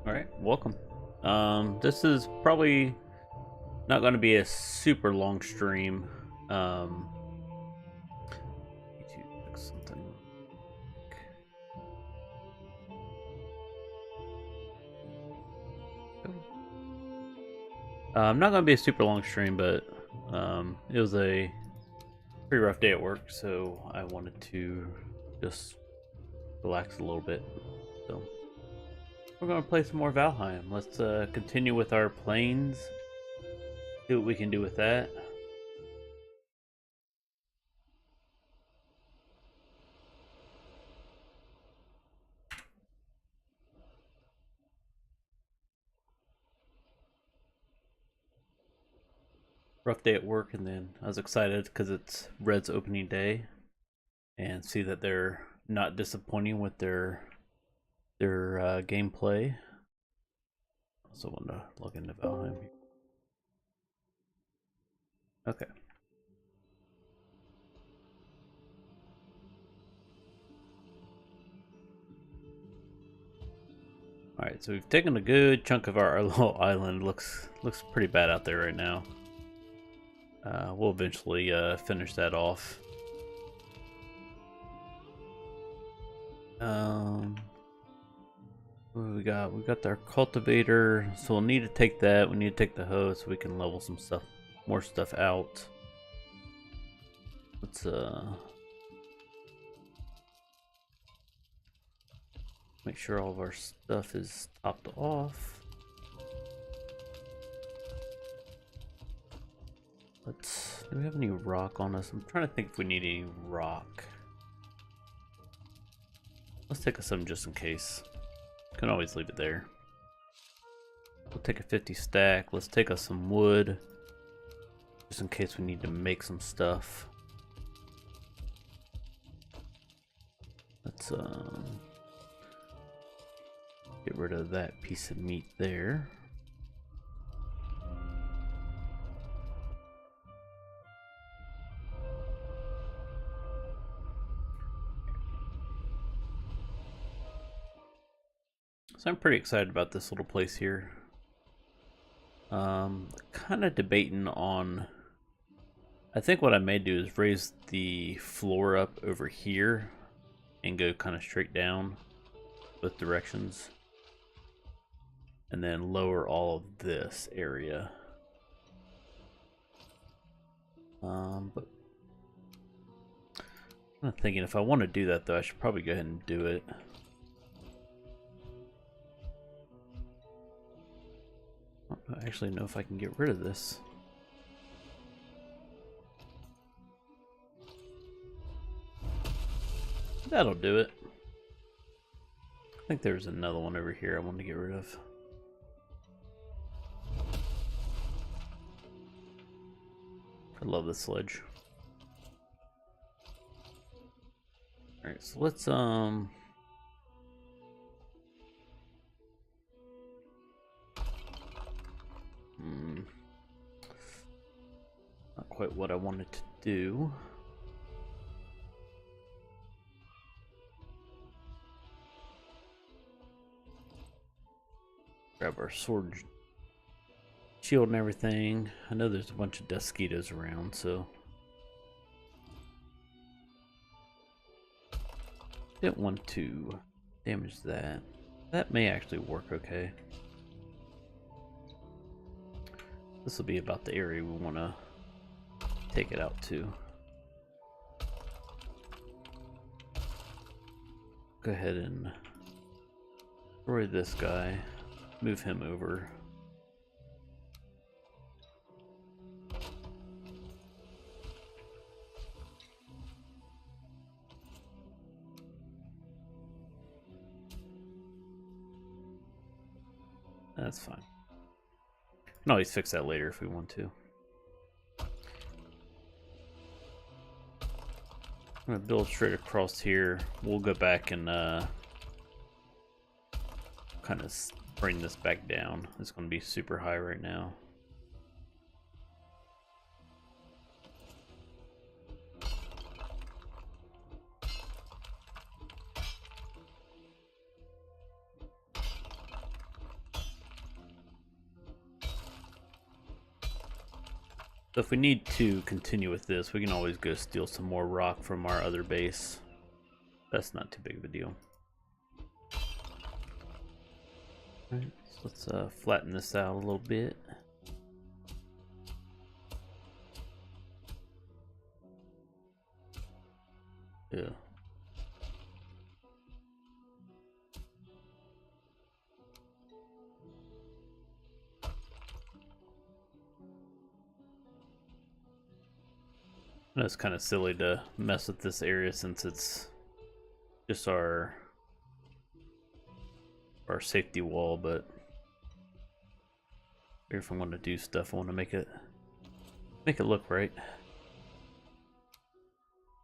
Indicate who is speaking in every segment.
Speaker 1: All right, welcome. This is probably not going to be a super long stream. Need to fix something. Not going to be a super long stream, but it was a pretty rough day at work, so I wanted to just relax a little bit. So we're going to play some more Valheim. Let's continue with our planes. See what we can do with that. Rough day at work, and then I was excited because it's Red's opening day, and see that they're not disappointing with their gameplay. Also want to log into Valheim. Okay. All right, so we've taken a good chunk of our little island. Looks pretty bad out there right now. We'll eventually finish that off. What do we got? We got our cultivator, so we'll need to take that. We need to take the hoe so we can level some stuff, more stuff out. Let's make sure all of our stuff is topped off. Do we have any rock on us? I'm trying to think if we need any rock. Let's take some just in case. Can always leave it there. We'll take a 50 stack. Let's take us some wood, just in case we need to make some stuff. Let's get rid of that piece of meat there. So I'm pretty excited about this little place here. Kind of debating on, I think what I may do is raise the floor up over here and go kind of straight down both directions, and then lower all of this area. But I'm thinking if I want to do that though, I should probably go ahead and do it. I don't actually know if I can get rid of this. That'll do it. I think there's another one over here I want to get rid of. I love this sledge. Alright, so let's not quite what I wanted to do. Grab our sword shield and everything. I know there's a bunch of mosquitoes around, so didn't want to damage that. That may actually work okay. This will be about the area we want to take it out to. Go ahead and destroy this guy. Move him over. That's fine. Can always fix that later if we want to. I'm gonna build straight across here. We'll go back and kind of bring this back down. It's gonna be super high right now. So if we need to continue with this, we can always go steal some more rock from our other base. That's not too big of a deal. Alright, so let's flatten this out a little bit. Yeah. I know it's kind of silly to mess with this area since it's just our safety wall, but if I'm going to do stuff, I want to make it look right.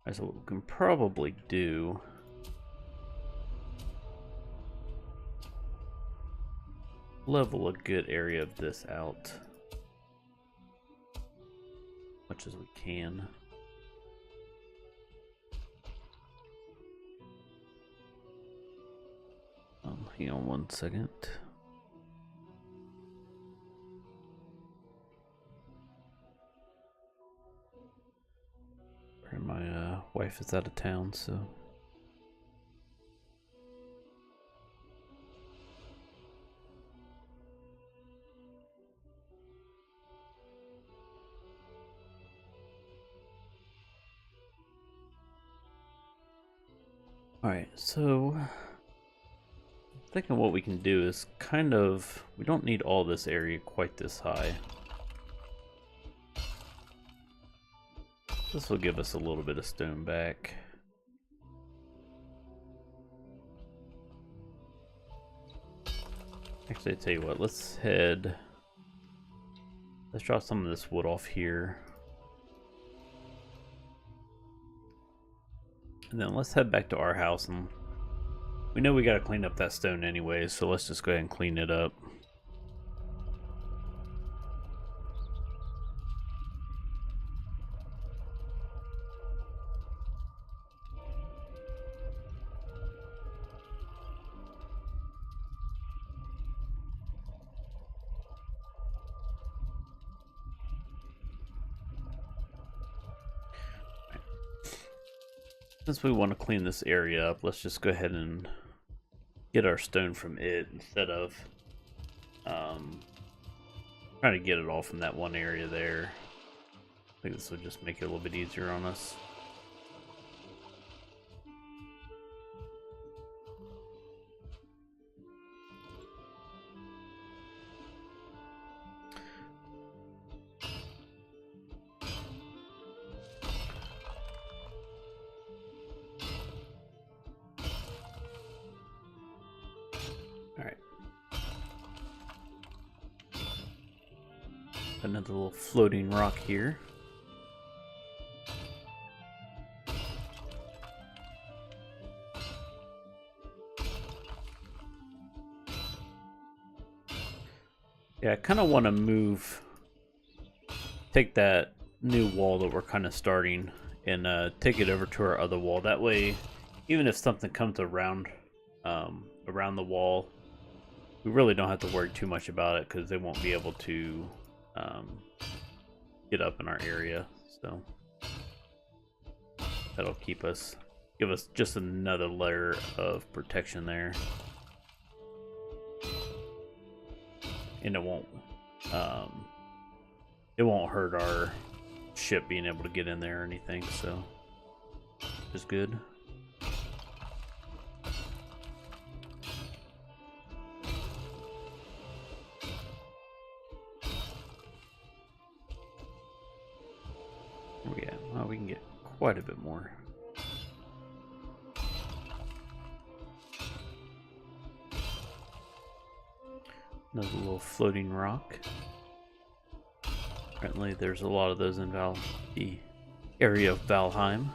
Speaker 1: Alright, so what we can probably do, level a good area of this out as much as we can. Hang on one second. My wife is out of town, so. Alright, so thinking what we can do is kind of, we don't need all this area quite this high. This will give us a little bit of stone back. Actually, I tell you what, let's drop some of this wood off here. And then let's head back to our house, and we know we gotta clean up that stone anyway, so let's just go ahead and clean it up. Since we want to clean this area up, let's just go ahead and get our stone from it instead of trying to get it all from that one area there. I think this will just make it a little bit easier on us. Alright. Another little floating rock here. Yeah, I kind of want to take that new wall that we're kind of starting and take it over to our other wall. That way, even if something comes around the wall, we really don't have to worry too much about it because they won't be able to get up in our area. So that'll give us just another layer of protection there. And it won't hurt our ship being able to get in there or anything, so it's good. Where we at? Oh, we can get quite a bit more. Another little floating rock. Apparently there's a lot of those in the area of Valheim.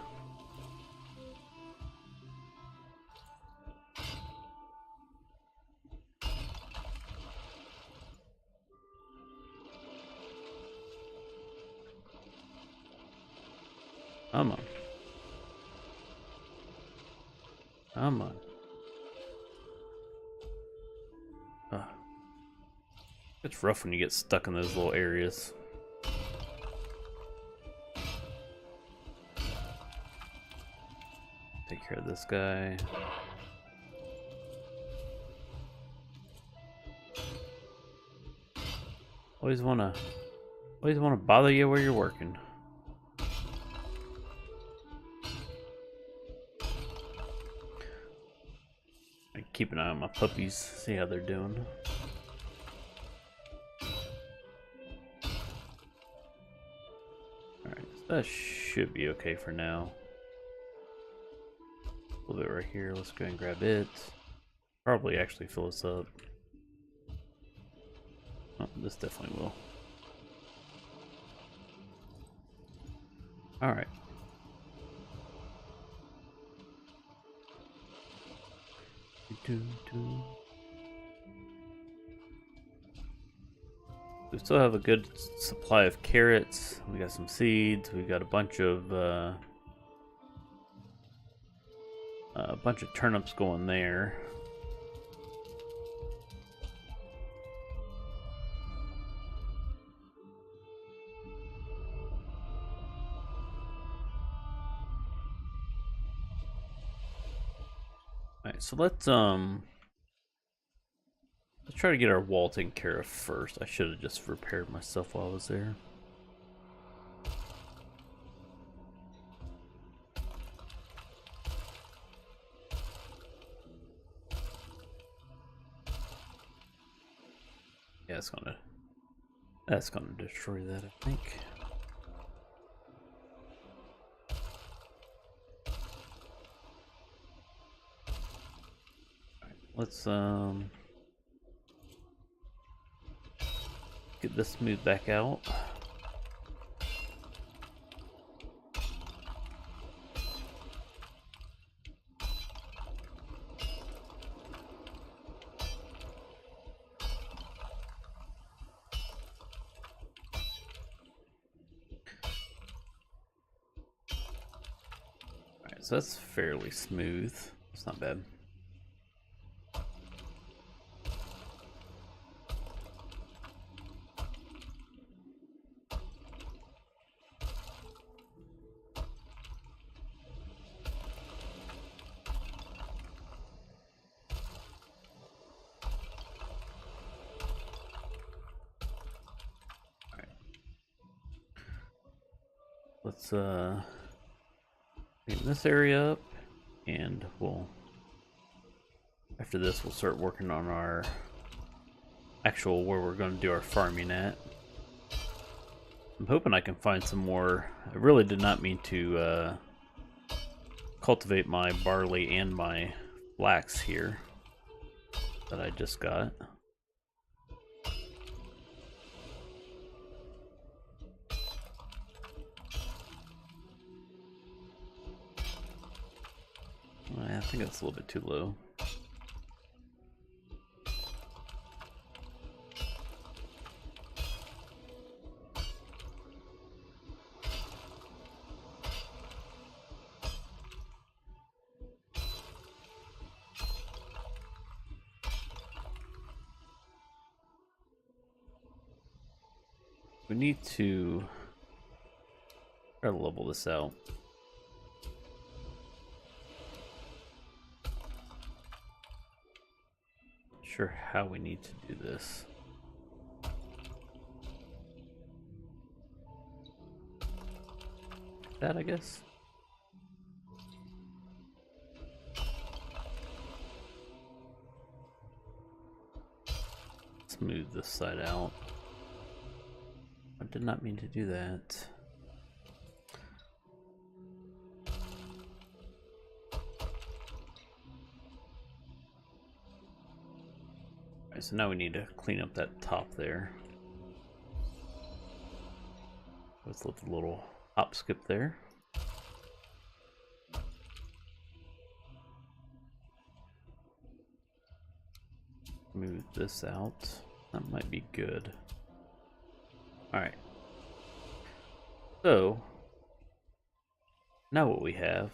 Speaker 1: Come on. Come on. It's rough when you get stuck in those little areas. take care of this guy. Always wanna bother you where you're working. I keep an eye on my puppies, see how they're doing. Alright, so that should be okay for now. A little bit right here, let's go and grab it. Probably actually fill us up. Oh, this definitely will. Alright. We still have a good supply of carrots. We got some seeds. We got a bunch of turnips going there. Alright, so let's try to get our wall taken care of first. I should have just repaired myself while I was there. Yeah, that's gonna destroy that, I think. Alright, let's get this moved back out. Alright, so that's fairly smooth. It's not bad. Let's clean this area up, and after this we'll start working on our actual where we're going to do our farming at. I'm hoping I can find some more. I really did not mean to cultivate my barley and my flax here that I just got. I think that's a little bit too low. We need to try to level this out. Sure how we need to do this. That, I guess. Smooth this side out. I did not mean to do that. Alright, so now we need to clean up that top there. Let's leave a little hop skip there. Move this out. That might be good. Alright. So, now what we have,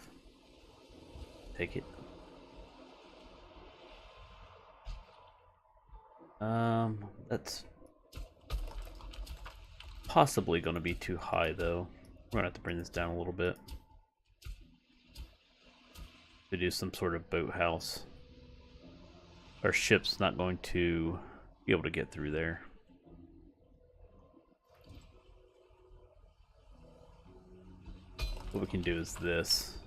Speaker 1: take it. That's possibly going to be too high though. We're going to have to bring this down a little bit. to do some sort of boathouse. Our ship's not going to be able to get through there. What we can do is this.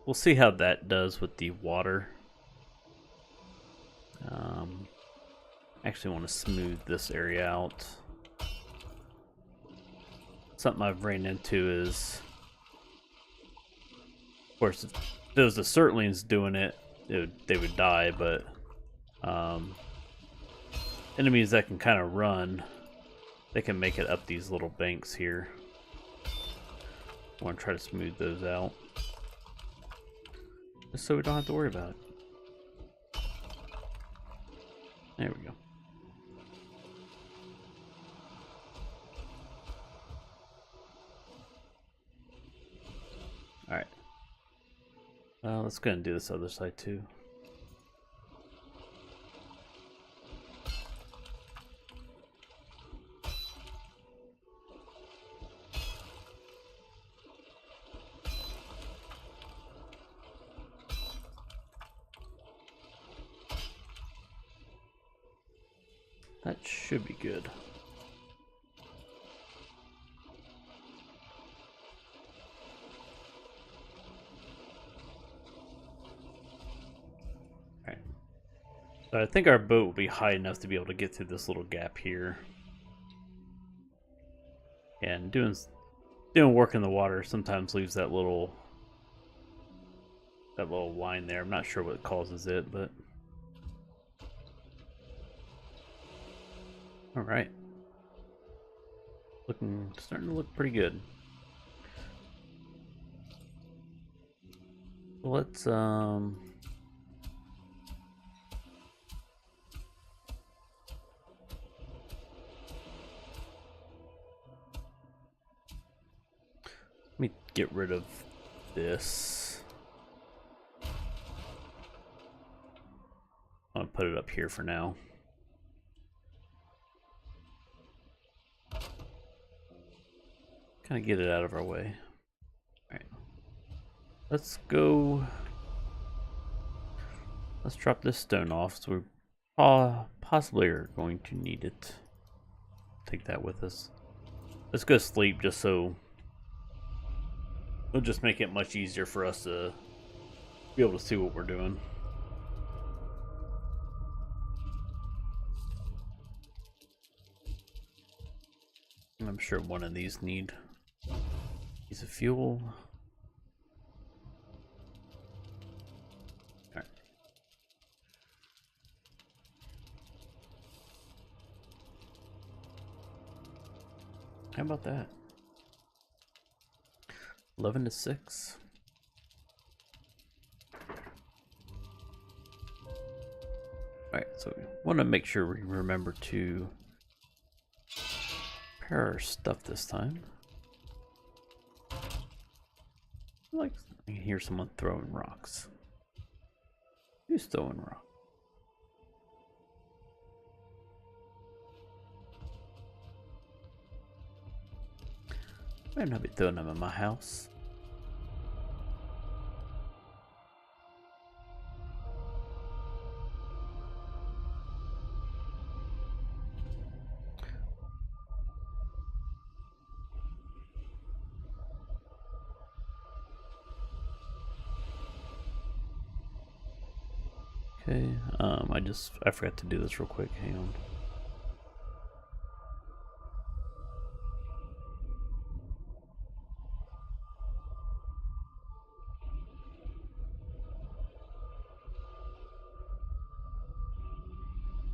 Speaker 1: We'll see how that does with the water. Actually want to smooth this area out. Something I've ran into is, of course, if it was the Certlings doing it, they would die, but enemies that can kind of run, they can make it up these little banks here. I want to try to smooth those out, just so we don't have to worry about it. There we go. Alright. Let's go and do this other side too. That should be good. Alright. So I think our boat will be high enough to be able to get through this little gap here. And doing work in the water sometimes leaves that little line there. I'm not sure what causes it, but all right. Starting to look pretty good. Let's let me get rid of this. I'm gonna put it up here for now. Kind of get it out of our way. Alright. Let's go. Let's drop this stone off. So we possibly are going to need it. Take that with us. Let's go sleep just so it'll just make it much easier for us to be able to see what we're doing. I'm sure one of these need piece of fuel. All right. How about that? 11 to 6. Alright, so we want to make sure we remember to prepare our stuff this time. I can hear someone throwing rocks. Who's throwing rocks? I might not be throwing them in my house. Okay, I forgot to do this real quick. Hang on.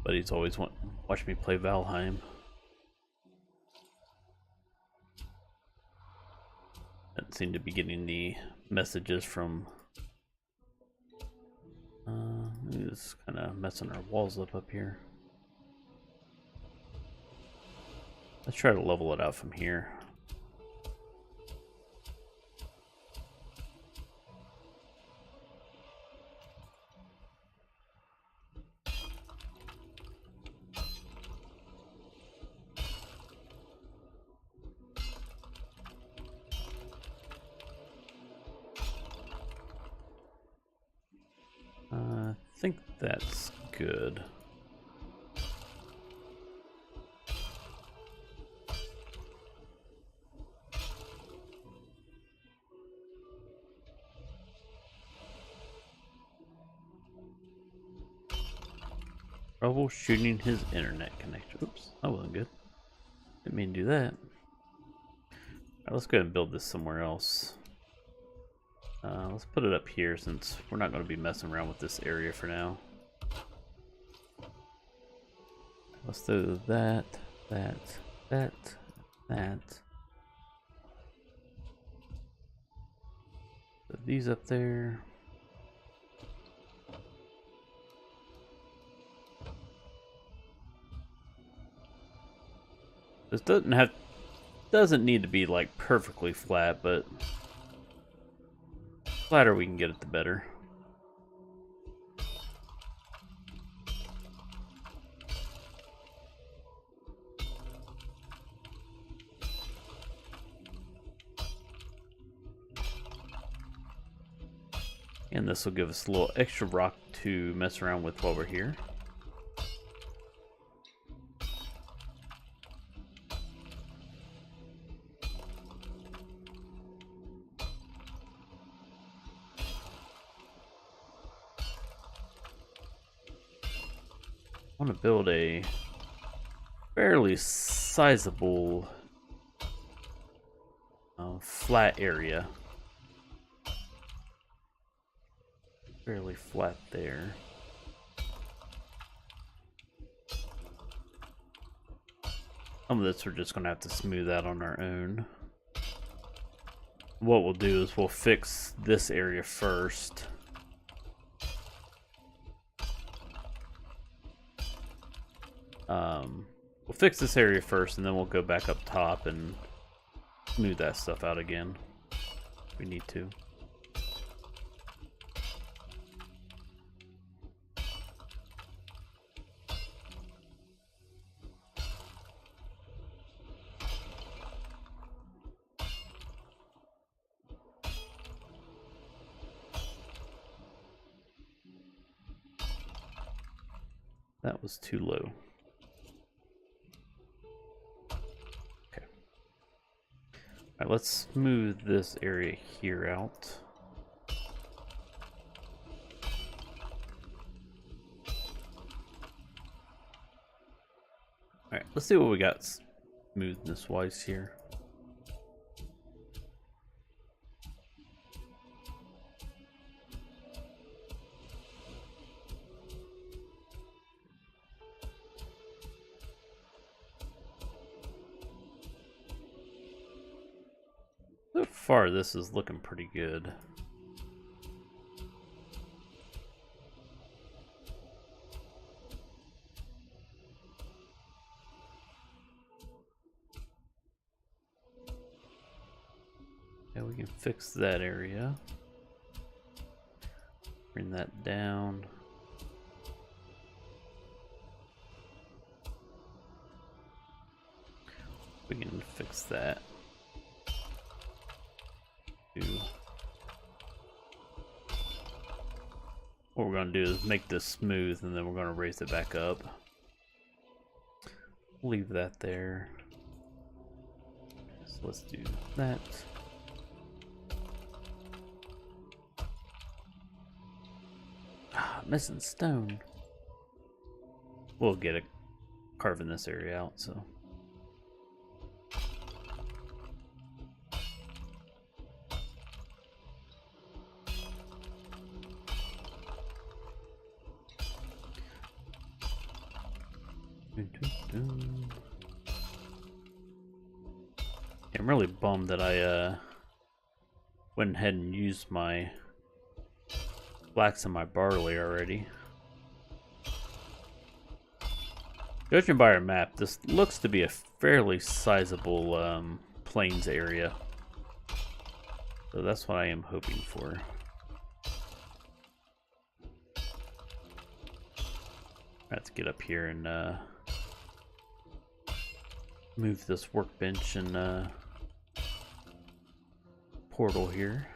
Speaker 1: But he's always watch me play Valheim. Doesn't seem to be getting the messages from. It's kind of messing our walls up here. Let's try to level it out from here. think that's good. Troubleshooting his internet connection. Oops, that wasn't good. Didn't mean to do that. Alright, let's go ahead and build this somewhere else. Let's put it up here since we're not going to be messing around with this area for now. Let's do that. Put these up there. This doesn't need to be like perfectly flat, but the flatter we can get it, the better. And this will give us a little extra rock to mess around with while we're here. I want to build a fairly sizable flat area. Fairly flat there. Some of this we're just going to have to smooth out on our own. What we'll do is we'll fix this area first. We'll fix this area first, and then we'll go back up top and smooth that stuff out again if we need to. That was too low. Okay. Alright, let's smooth this area here out. Alright, let's see what we got smoothness wise here. So far, this is looking pretty good. Yeah, we can fix that area. Bring that down. We can fix that. What we're going to do is make this smooth, and then we're going to raise it back up. Leave that there. So let's do that. Ah, missing stone. We'll get it carving this area out, so. I'm really bummed that I went ahead and used my flax and my barley already. Judging by our map, this looks to be a fairly sizable plains area. So that's what I am hoping for. I have to get up here and move this workbench and portal here.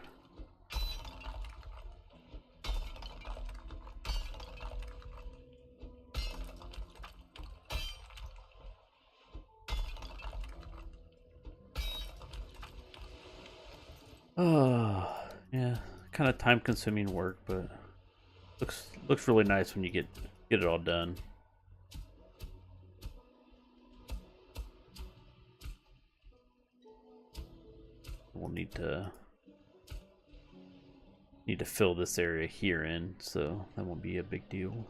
Speaker 1: Oh, yeah, kind of time-consuming work, but looks really nice when you get it all done. We'll need to fill this area here in, so that won't be a big deal.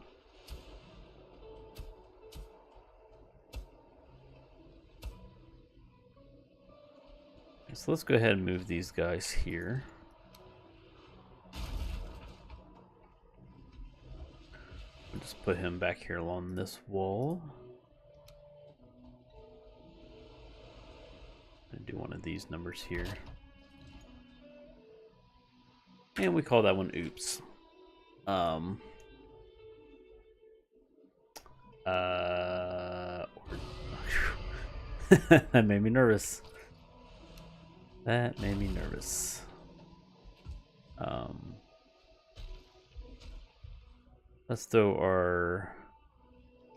Speaker 1: So let's go ahead and move these guys here. We'll just put him back here along this wall. And do one of these numbers here. And we call that one oops. That made me nervous. That made me nervous. Let's throw our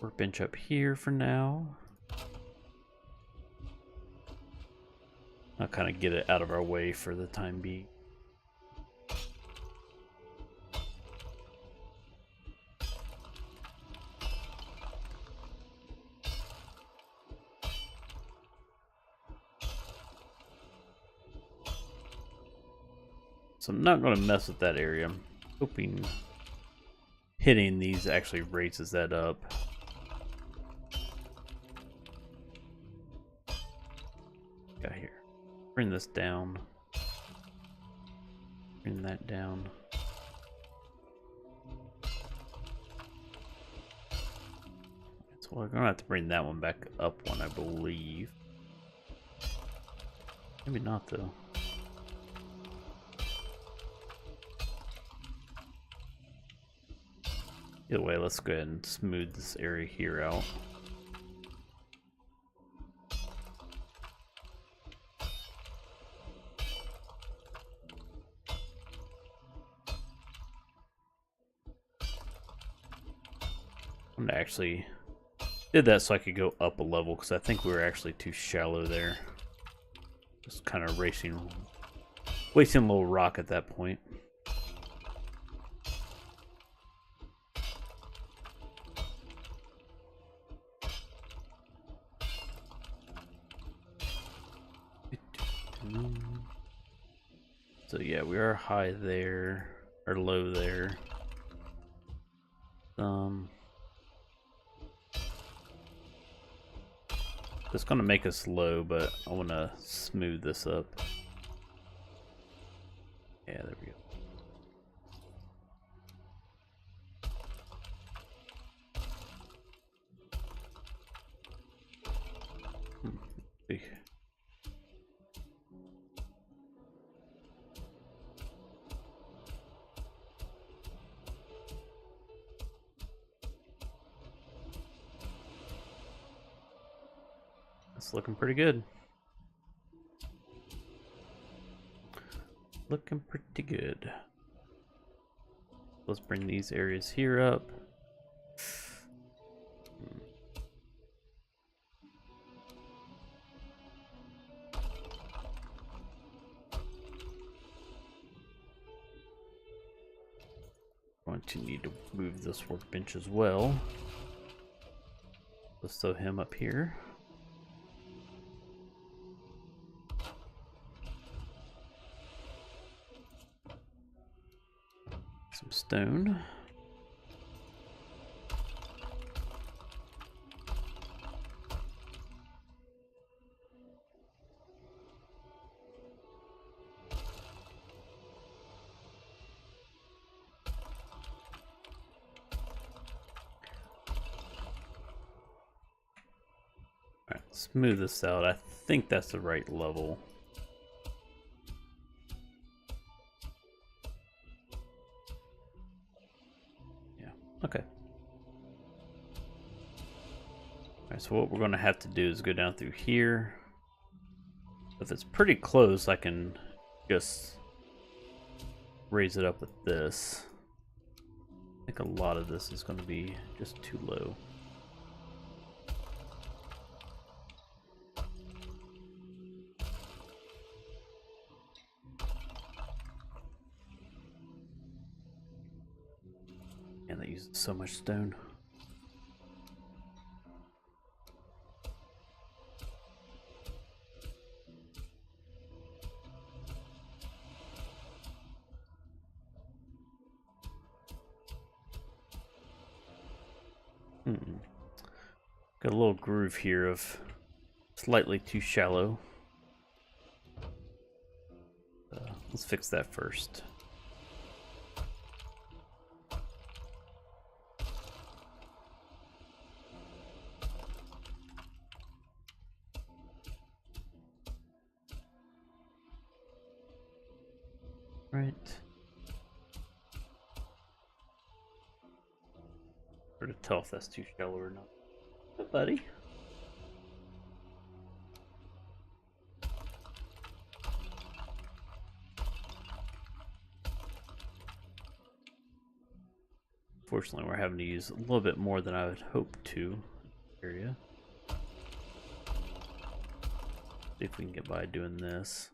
Speaker 1: workbench up here for now. I'll kind of get it out of our way for the time being. So I'm not going to mess with that area. I'm hoping hitting these actually raises that up. Got here. Bring this down. Bring that down. So we're going to have to bring that one back up one, I believe. Maybe not, though. Either way, let's go ahead and smooth this area here out. I'm gonna actually did that so I could go up a level because I think we were actually too shallow there. Just kind of wasting a little rock at that point. So yeah, we are high there, or low there. It's gonna make us low, but I want to smooth this up. Yeah, there we go. It's looking pretty good. Looking pretty good. Let's bring these areas here up. Going to need to move this workbench as well. Let's throw him up here. Some stone. Alright, smooth this out. I think that's the right level. Yeah, okay. Alright, so what we're going to have to do is go down through here. If it's pretty close, I can just raise it up with this. I think a lot of this is going to be just too low. So much stone. Got a little groove here of slightly too shallow. Let's fix that first. Right. Hard to tell if that's too shallow or not. Hey, buddy. Fortunately, we're having to use a little bit more than I would hope to. Area. See if we can get by doing this.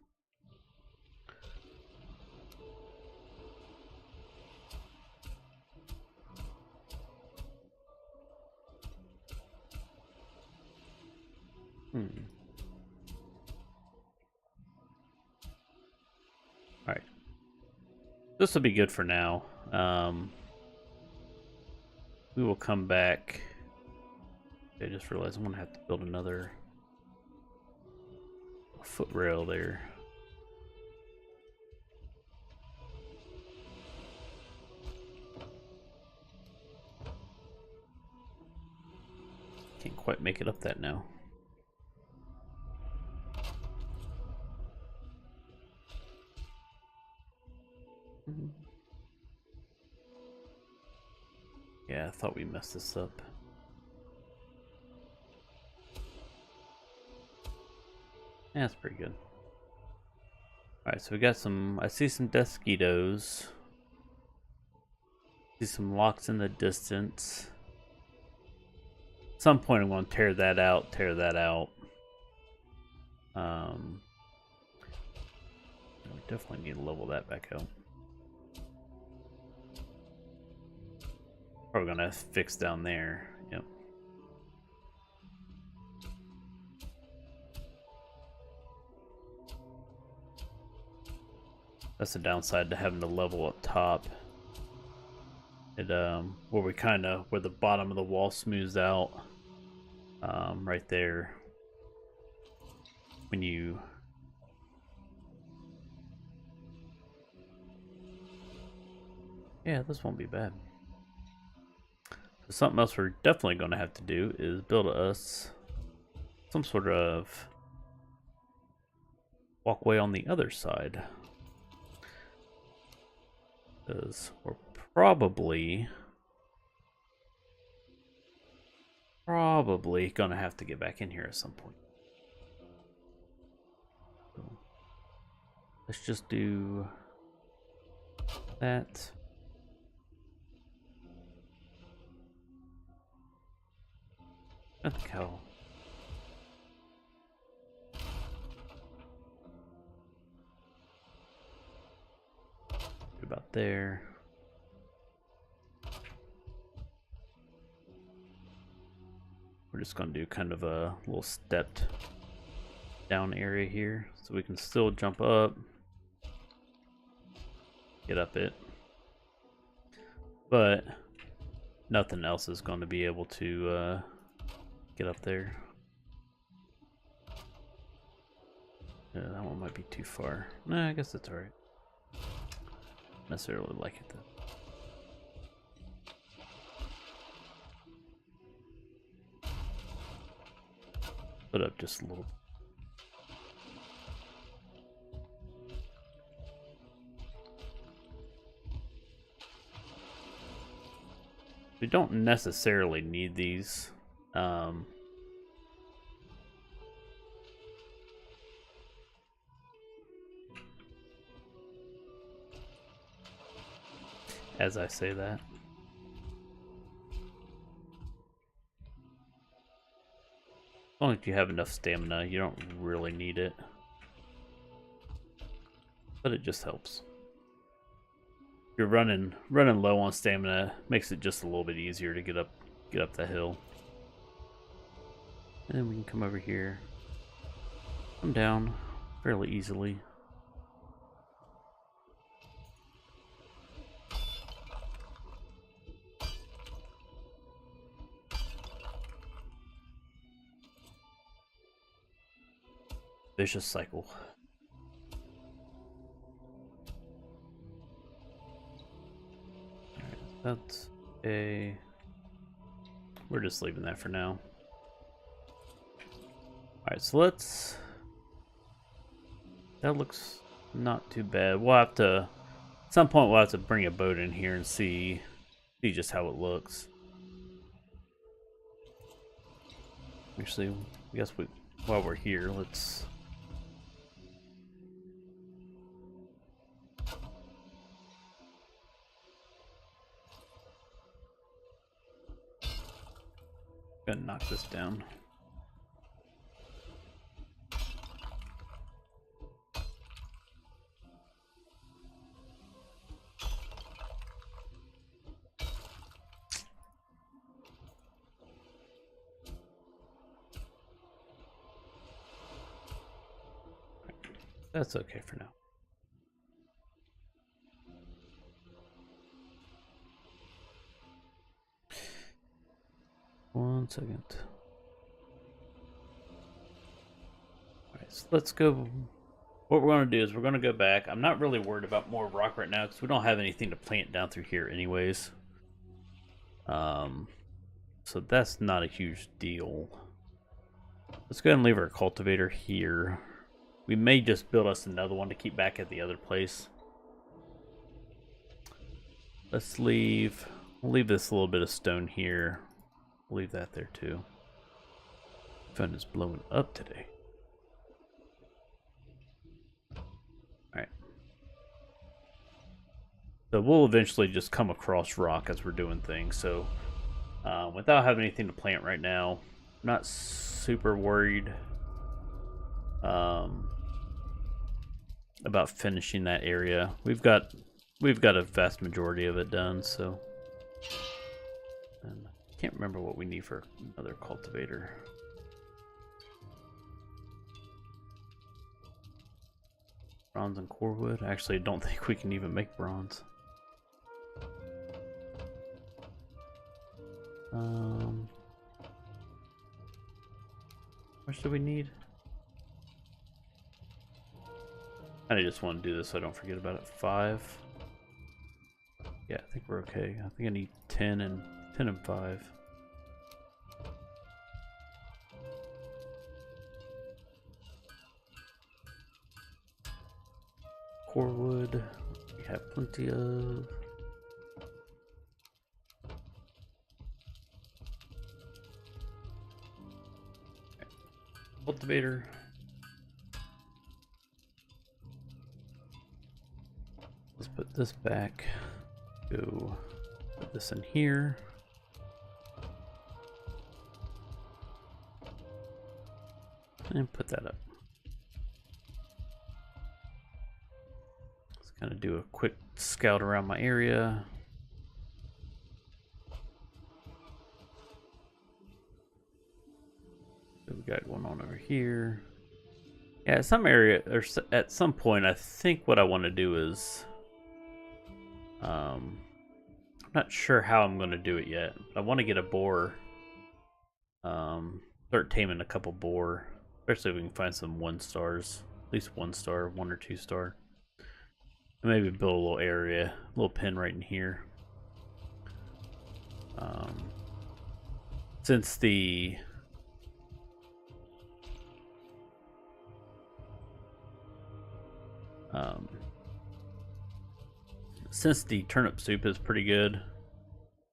Speaker 1: Alright. This will be good for now. We will come back. I just realized I'm going to have to build another foot rail there. Can't quite make it up that now. Yeah, I thought we messed this up. Yeah, that's pretty good. Alright, so we got some, I see some Desquitos. See some locks in the distance. At some point I'm going to tear that out. We definitely need to level that back out. Probably gonna fix down there. Yep. That's the downside to having to level up top. It where we where the bottom of the wall smooths out. Right there. When you yeah, this won't be bad. Something else we're definitely going to have to do is build us some sort of walkway on the other side. Because we're probably going to have to get back in here at some point. So let's just do that. What the hell? About there. We're just going to do kind of a little stepped down area here so we can still jump up, get up it, but nothing else is going to be able to get up there. Yeah, that one might be too far. Nah, I guess that's alright. Necessarily like it though. Put up just a little. We don't necessarily need these. As I say that. As long as you have enough stamina, you don't really need it. But it just helps. you're running low on stamina, makes it just a little bit easier to get up the hill. And then we can come over here, come down fairly easily. Vicious cycle. Alright, that's a... We're just leaving that for now. Alright, so let's... That looks not too bad. We'll have to... At some point we'll have to bring a boat in here and see just how it looks. Actually, I guess while we're here, let's... Gonna knock this down. That's okay for now. One second. Alright, so let's go. What we're going to do is we're going to go back. I'm not really worried about more rock right now because we don't have anything to plant down through here anyways. So that's not a huge deal. Let's go ahead and leave our cultivator here. We may just build us another one to keep back at the other place. We'll leave this little bit of stone here. We'll leave that there too. Fun is blowing up today. Alright. So we'll eventually just come across rock as we're doing things. So without having anything to plant right now, I'm not super worried about finishing that area. We've got a vast majority of it done, so and I can't remember what we need for another cultivator. Bronze and core wood. Actually, I don't think we can even make bronze. How much do we need? I just want to do this so I don't forget about it. 5. Yeah, I think we're okay. I think I need 10 and 5. Core wood, we have plenty of. Okay. Cultivator. Let's put this back. Go put this in here. And put that up. Let's kind of do a quick scout around my area. So we got one on over here. Yeah, some area, or at some point, I think what I want to do is, I'm not sure how I'm going to do it yet. I want to get a boar, start taming a couple boar, especially if we can find some 1 stars, at least 1 star, 1 or 2 star. And maybe build a little area, a little pen right in here. Since the turnip soup is pretty good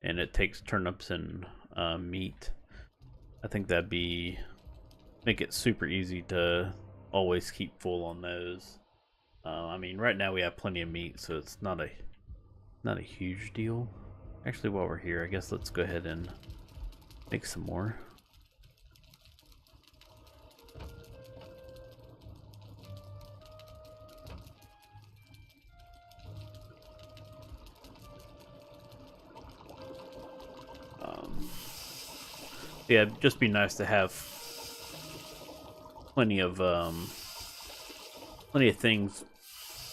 Speaker 1: and it takes turnips and meat, I think that'd make it super easy to always keep full on those. I mean, right now we have plenty of meat, so it's not a huge deal. Actually, while we're here, I guess let's go ahead and make some more. Yeah, it'd just be nice to have plenty of things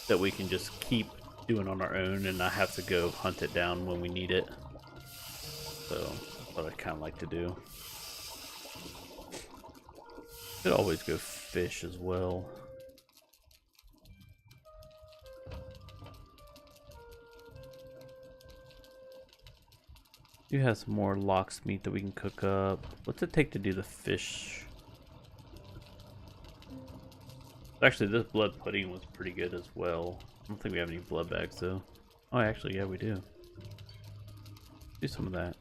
Speaker 1: that we can just keep doing on our own and not have to go hunt it down when we need it. So that's what I kind of like to do. Could always go fish as well. You have some more lox meat that we can cook up. What's it take to do the fish? Actually, this blood pudding was pretty good as well. I don't think we have any blood bags though. Oh, actually, yeah, we do. Do some of that.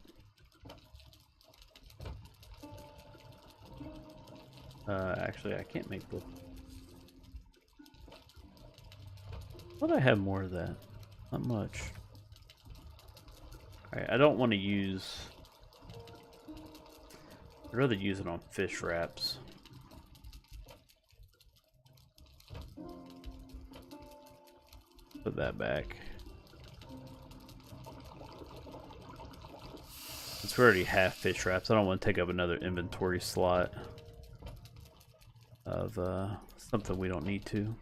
Speaker 1: Actually, I can't make the. Thought I had more of that. Not much. Alright, I don't want to use. I'd rather use it on fish wraps. Put that back. Since we already have fish wraps, I don't want to take up another inventory slot of something we don't need to.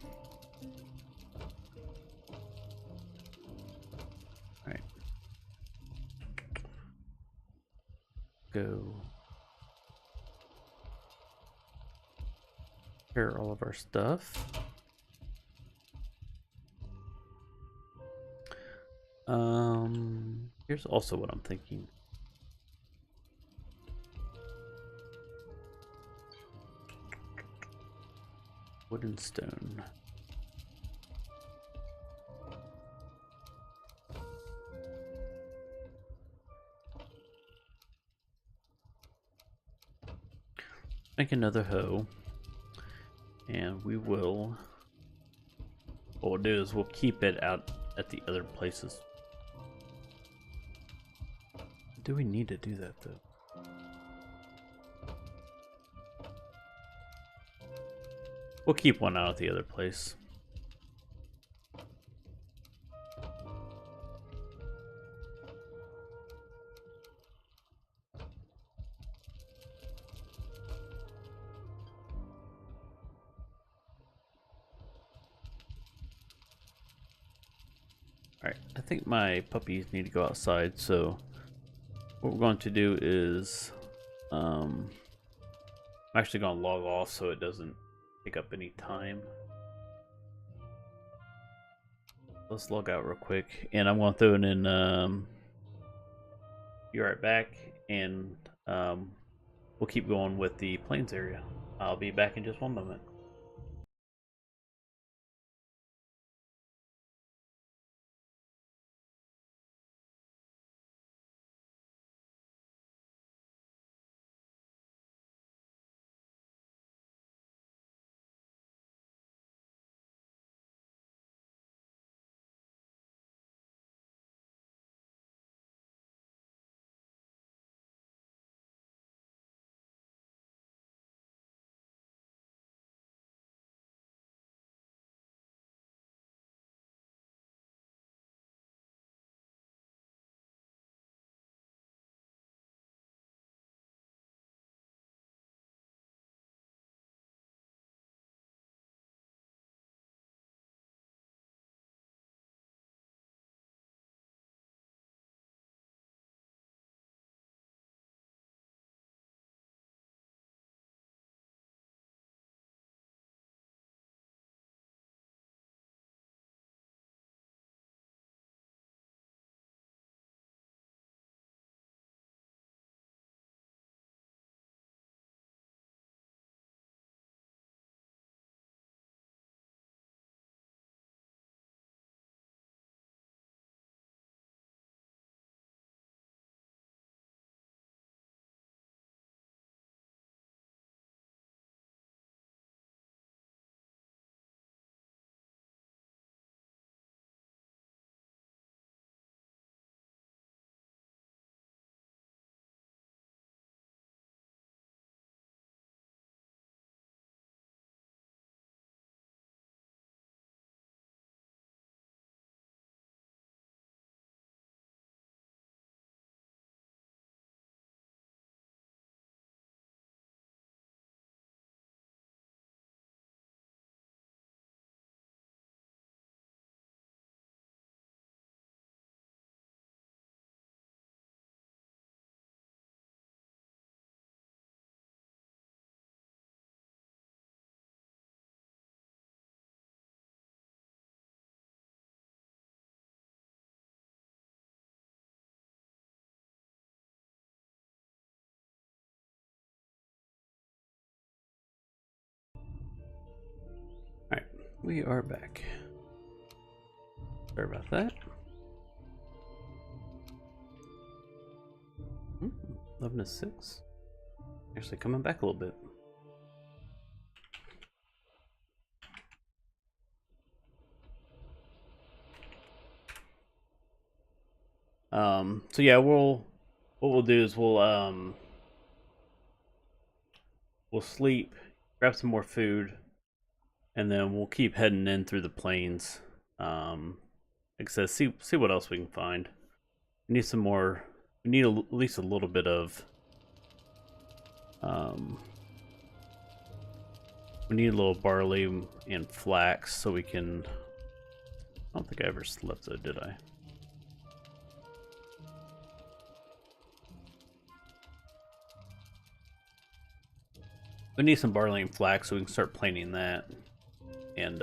Speaker 1: Alright. Go. Prepare all of our stuff. Here's also what I'm thinking. Wood and stone. Make another hoe. And we will. What we'll do is we'll keep it out at the other places. Do we need to do that though? We'll keep one out at the other place. Alright, I think my puppies need to go outside, so what we're going to do is I'm actually going to log off so it doesn't take up any time. Let's log out real quick, and I'm going to throw it in be right back, and we'll keep going with the plains area. I'll be back in just one moment. We are back. Sorry about that. 11 to 6. Actually coming back a little bit. So yeah, what we'll do is we'll sleep, grab some more food, and then we'll keep heading in through the plains. Like I said, see what else we can find. We need some more. We need at least a little bit of. We need a little barley and flax so we can. I don't think I ever slept though, did I? We need some barley and flax so we can start planting that, and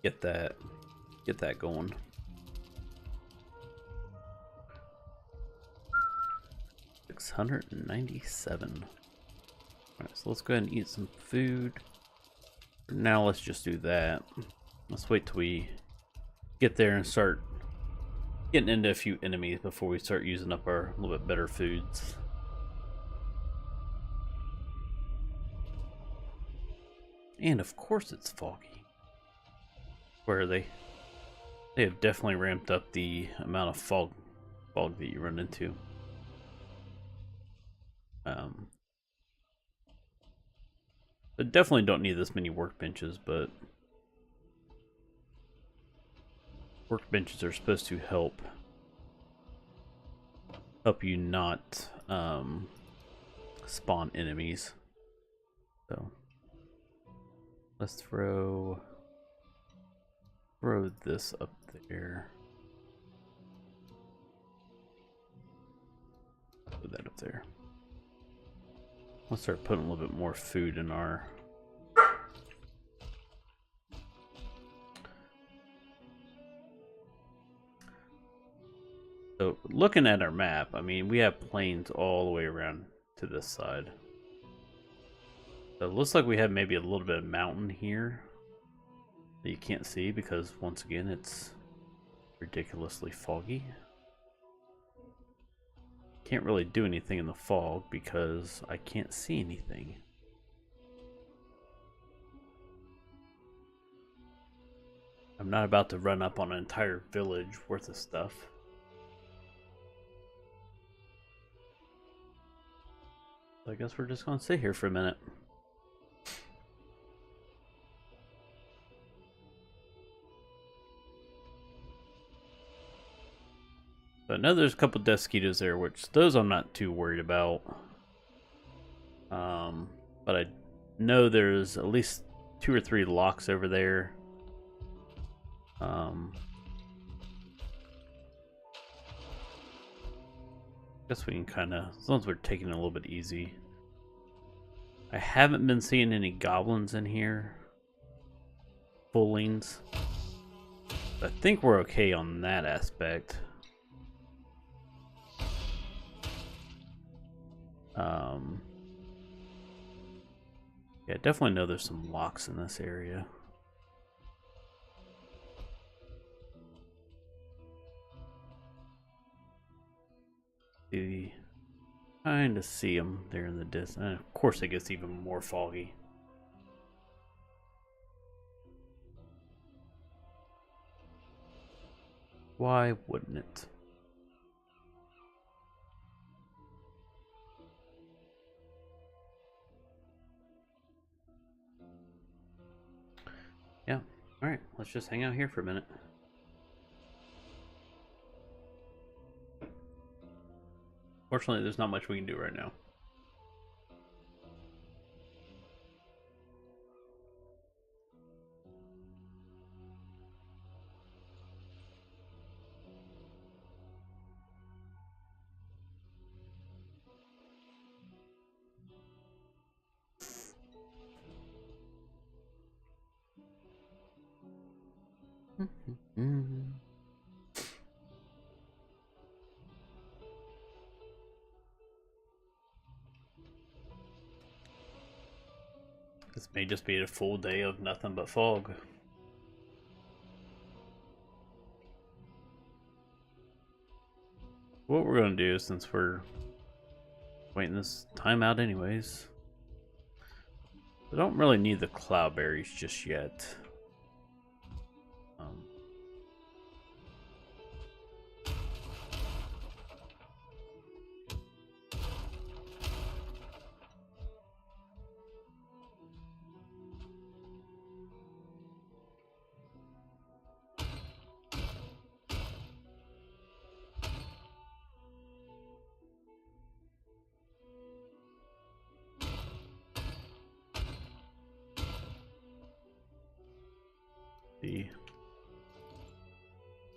Speaker 1: get that going. $697. Alright, so let's go ahead and eat some food. For now, let's just do that. Let's wait till we get there and start getting into a few enemies before we start using up our little bit better foods. And of course it's foggy. Where they have definitely ramped up the amount of fog that you run into. But definitely don't need this many workbenches, but workbenches are supposed to help you not spawn enemies. So let's throw this up there. Put that up there. Let's start putting a little bit more food in our. So looking at our map, I mean, we have plains all the way around to this side. So it looks like we have maybe a little bit of mountain here that you can't see because once again it's ridiculously foggy. Can't really do anything in the fog because I can't see anything. I'm not about to run up on an entire village worth of stuff. So I guess we're just gonna sit here for a minute. But I know there's a couple Desquitos there, which those I'm not too worried about. But I know there's at least 2 or 3 locks over there. Guess we can kind of, as long as we're taking it a little bit easy. I haven't been seeing any goblins in here. Fullings. I think we're okay on that aspect. Yeah, definitely know there's some locks in this area. Kind of see them there in the distance. And of course, it gets even more foggy. Why wouldn't it? Yeah. All right. Let's just hang out here for a minute. Fortunately, there's not much we can do right now. This may just be a full day of nothing but fog. What we're gonna do, since we're waiting this time out anyways, I don't really need the cloudberries just yet.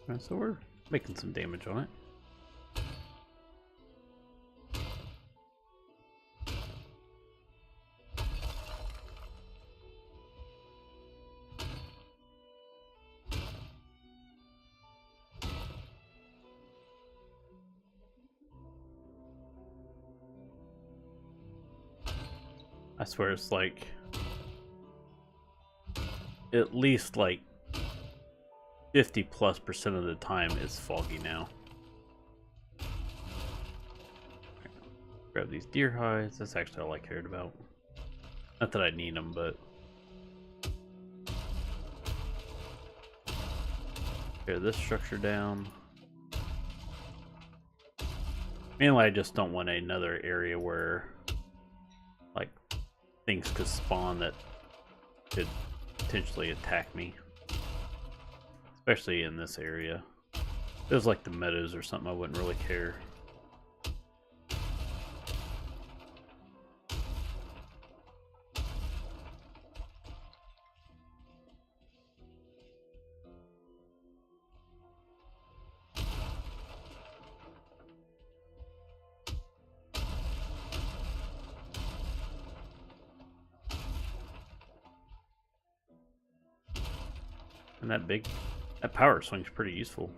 Speaker 1: Alright, so we're making some damage on it. I swear it's like at least like 50+% of the time it's foggy now. Grab these deer hides. That's actually all I cared about. Not that I need them, but tear this structure down. Mainly, I just don't want another area where like things could spawn that could potentially attack me. Especially in this area. If it was like the meadows or something, I wouldn't really care. And that power swing's pretty useful.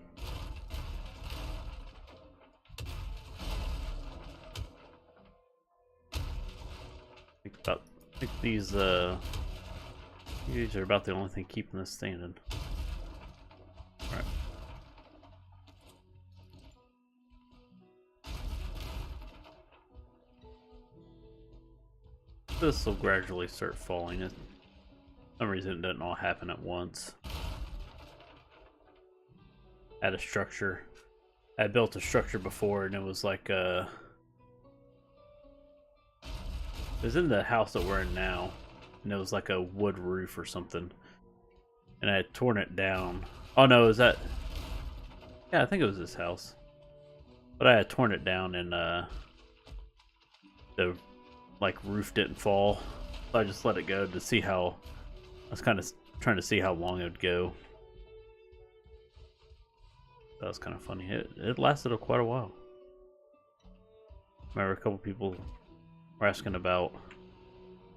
Speaker 1: I think these are about the only thing keeping this standing. Alright. This will gradually start falling. For some reason it doesn't all happen at once. At a structure. I built a structure before and it was like it was in the house that we're in now, and it was like a wood roof or something. And I had torn it down. Oh no, is that? Yeah, I think it was this house. But I had torn it down and the like roof didn't fall. So I just let it go to see how. I was kind of trying to see how long it would go. That was kind of funny. It lasted quite a while. Remember, a couple people were asking about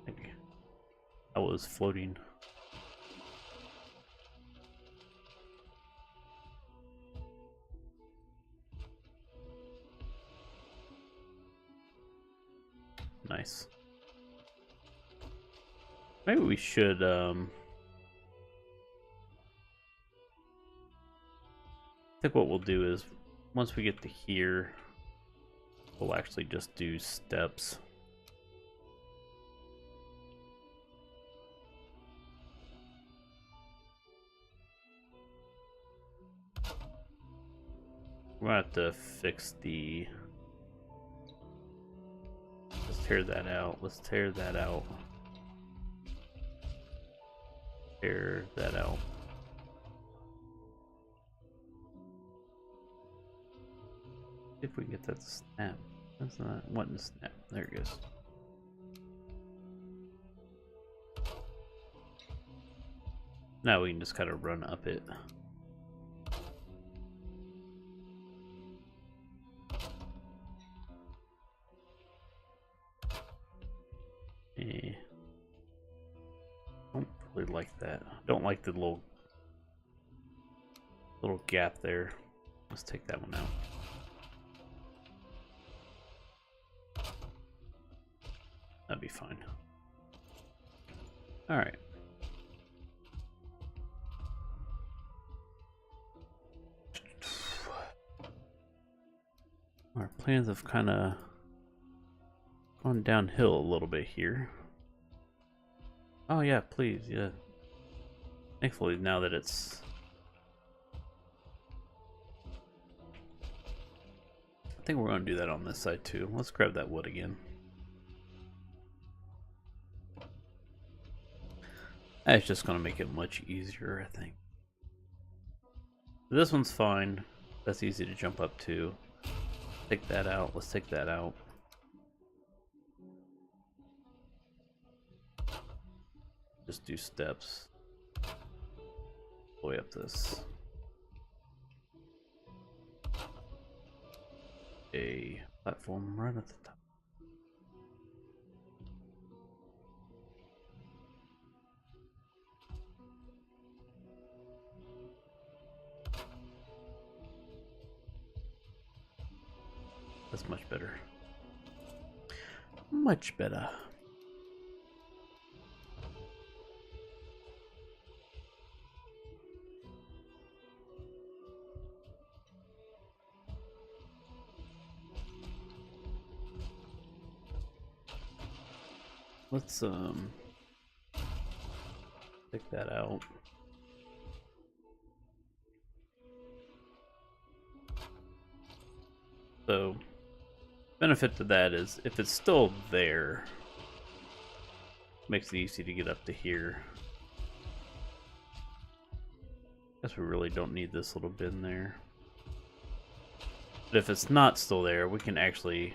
Speaker 1: like how it was floating. Nice. Maybe we should I think what we'll do is once we get to here, we'll actually just do steps. We're gonna have to fix the. Let's tear that out. Let's tear that out. Tear that out. If we can get that to snap. That's not wanting to snap. There it goes. Now we can just kind of run up it. Eh. Don't really like that. Don't like the little gap there. Let's take that one out. That'd be fine. Alright. Our plans have kind of gone downhill a little bit here. Oh yeah, please, yeah. Thankfully, now that it's... I think we're going to do that on this side too. Let's grab that wood again. That's just going to make it much easier, I think. This one's fine. That's easy to jump up to. Take that out. Let's take that out. Just do steps. All the way up this. A platform right at the top. That's much better. Much better. Let's take that out. So benefit to that is if it's still there, makes it easy to get up to here. Guess we really don't need this little bin there. But if it's not still there, we can actually,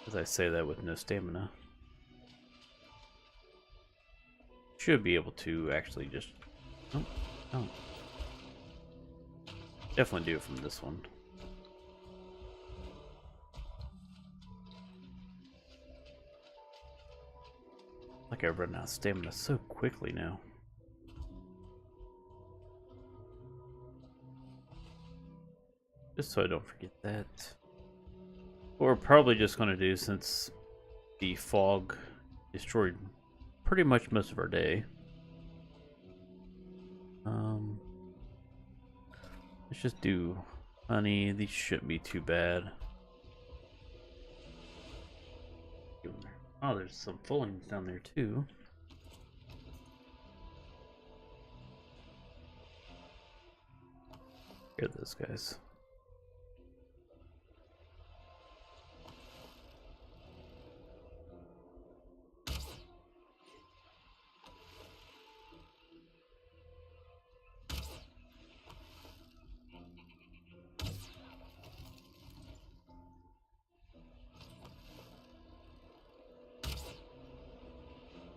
Speaker 1: as I say that with no stamina, should be able to actually just, oh. Definitely do it from this one. Like I run out of stamina so quickly now. Just so I don't forget that. What we're probably just going to do, since the fog destroyed pretty much most of our day, let's just do honey. These shouldn't be too bad. Oh, there's some fillings down there too. Here are those guys.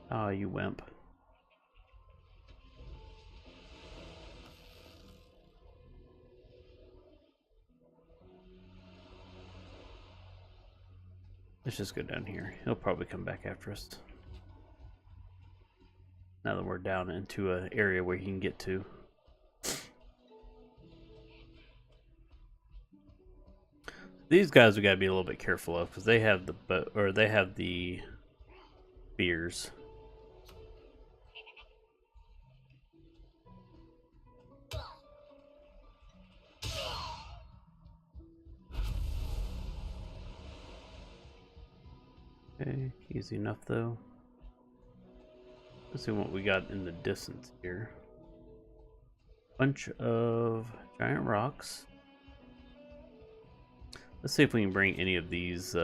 Speaker 1: Ah, you wimp. Let's just go down here. He'll probably come back after us. Now that we're down into an area where he can get to. These guys we gotta be a little bit careful of because they have the spears. Okay, easy enough though. Let's see what we got in the distance here. Bunch of giant rocks. Let's see if we can bring any of these. See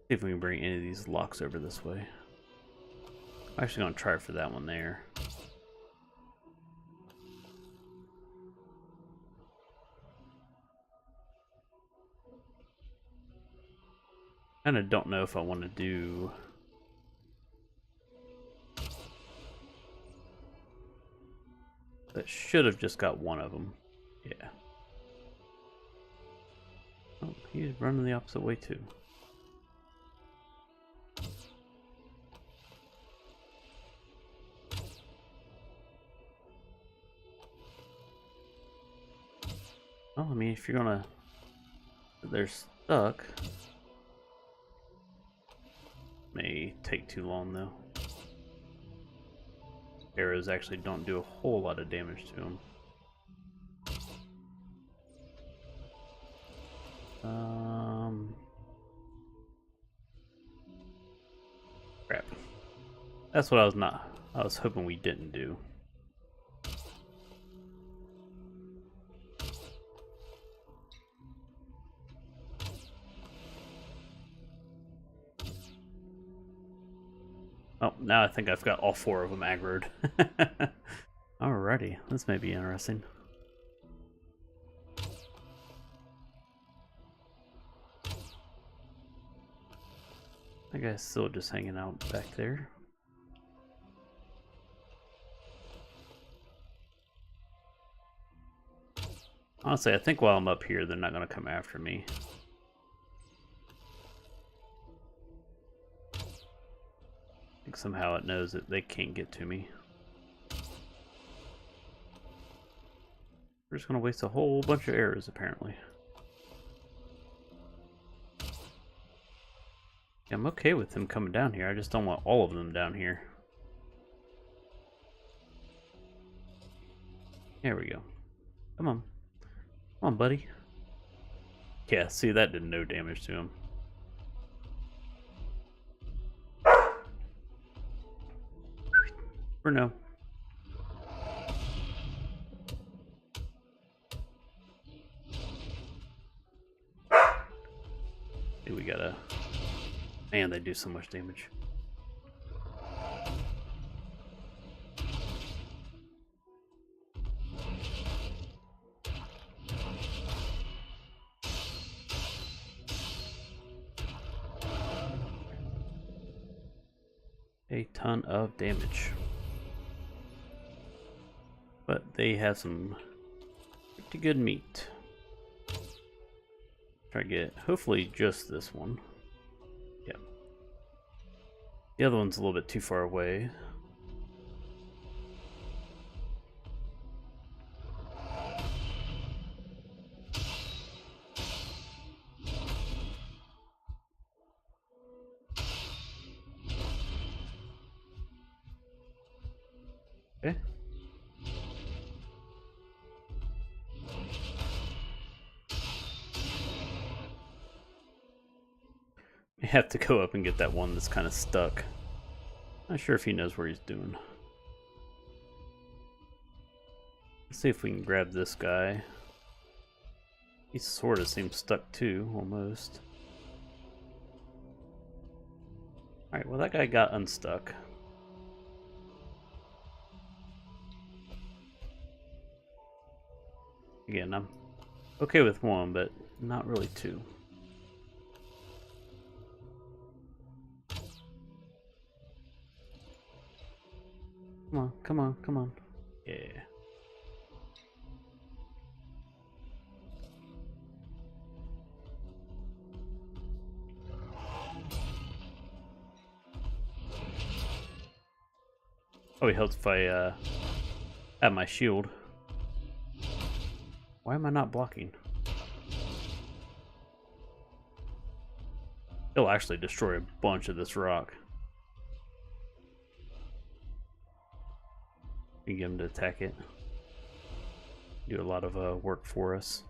Speaker 1: if we can bring any of these locks over this way. I'm actually gonna try for that one there. Kind of don't know if I want to do. That should have just got one of them. Yeah. Oh, he's running the opposite way too. Well, I mean, if you're gonna... They're stuck. may take too long though. Arrows actually don't do a whole lot of damage to him. Crap. That's what I was hoping we didn't do. Oh, now I think I've got all 4 of them aggroed. Alrighty, this may be interesting. That guy's still just hanging out back there. Honestly, I think while I'm up here, they're not going to come after me. I think somehow it knows that they can't get to me. We're just going to waste a whole bunch of arrows, apparently. Yeah, I'm okay with them coming down here. I just don't want all of them down here. There we go. Come on. Come on, buddy. Yeah, see, that did no damage to him. For no. Hey, we gotta... Man, they do so much damage. A ton of damage. But they have some pretty good meat. Try to get, hopefully, just this one. Yep. The other one's a little bit too far away. Okay. We have to go up and get that one that's kind of stuck. Not sure if he knows where he's doing. Let's see if we can grab this guy. He sort of seems stuck too, almost. Alright, well that guy got unstuck. Again, I'm okay with one, but not really two. Come on, come on, come on. Yeah. Oh, it helps if I have my shield. Why am I not blocking? It'll actually destroy a bunch of this rock. You can get him to attack it. Do a lot of work for us.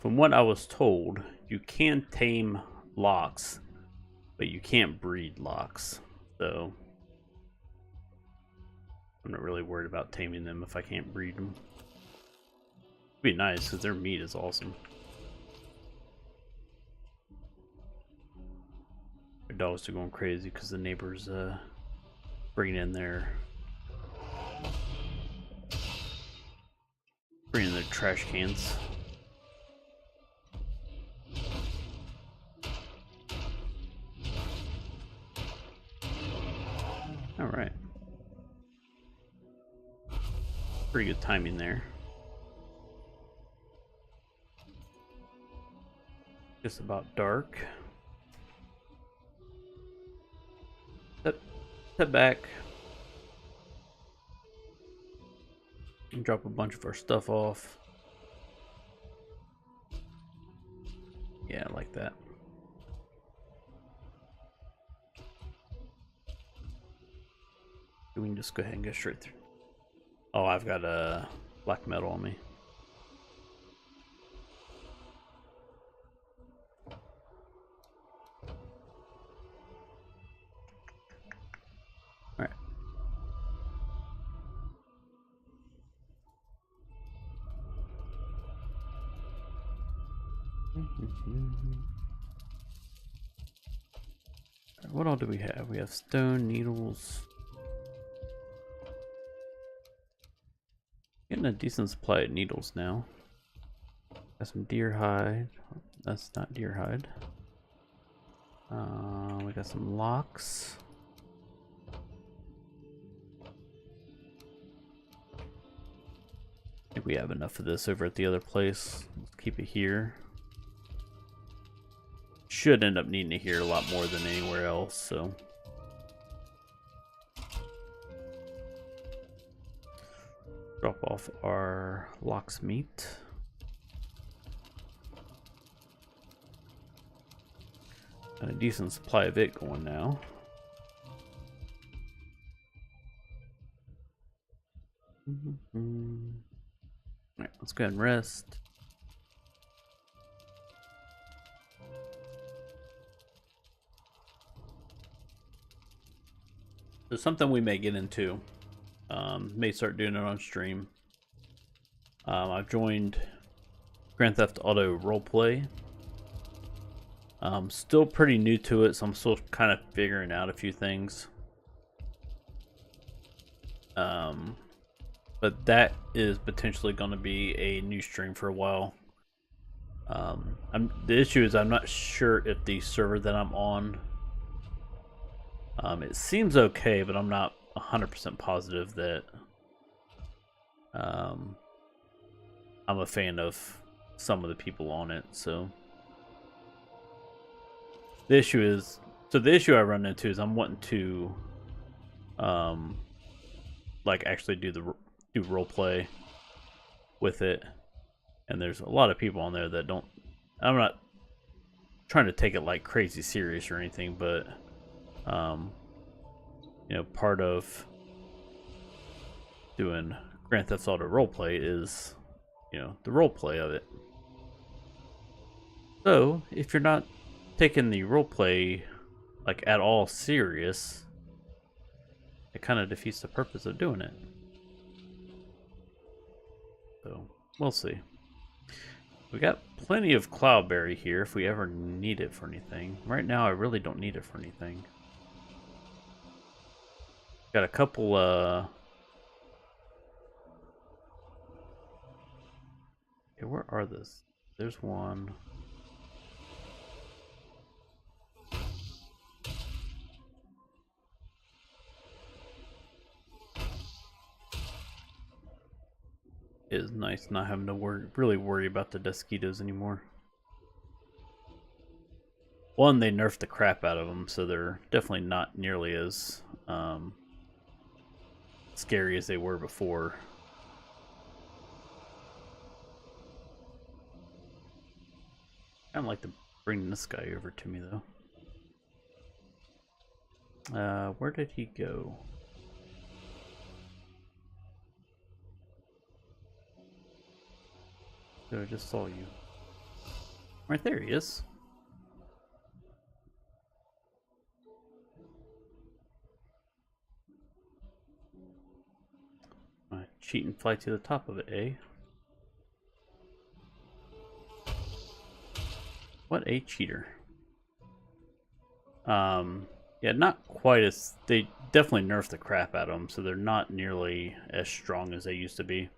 Speaker 1: From what I was told, you can tame locks, but you can't breed locks. So I'm not really worried about taming them if I can't breed them. It'd be nice because their meat is awesome. Our dogs are going crazy because the neighbors bringing in their trash cans. All right. Pretty good timing there. Just about dark. Step back. And drop a bunch of our stuff off. Yeah, like that. We can just go ahead and go straight through. Oh, I've got a black metal on me. All right. What all do we have? We have stone, needles. Getting a decent supply of needles now. Got some deer hide. That's not deer hide. We got some locks. I think we have enough of this over at the other place. Let's keep it here. Should end up needing it here a lot more than anywhere else, so. Drop off our lox meat. Got a decent supply of it going now. Alright, let's go ahead and rest. So something we may get into. May start doing it on stream. I've joined Grand Theft Auto Roleplay. Still pretty new to it, so I'm still kind of figuring out a few things. But that is potentially going to be a new stream for a while. The issue is I'm not sure if the server that I'm on, it seems okay, but I'm not 100% positive that I'm a fan of some of the people on it. So the issue is, the issue I run into is I'm wanting to like actually do role play with it, and there's a lot of people on there that don't. I'm not trying to take it like crazy serious or anything, but you know, part of doing Grand Theft Auto roleplay is, you know, the roleplay of it. So if you're not taking the roleplay like at all serious, it kind of defeats the purpose of doing it. So we'll see. We got plenty of cloudberry here if we ever need it for anything. Right now I really don't need it for anything. Got a couple okay, where are those? There's one. It is nice not having to really worry about the mosquitoes anymore. One, they nerfed the crap out of them, so they're definitely not nearly as scary as they were before. I'd like to bring this guy over to me, though. Where did he go? So I just saw you. Right there he is. Cheat and fly to the top of it, eh? What a cheater. Yeah, not quite as... They definitely nerfed the crap out of them, so they're not nearly as strong as they used to be.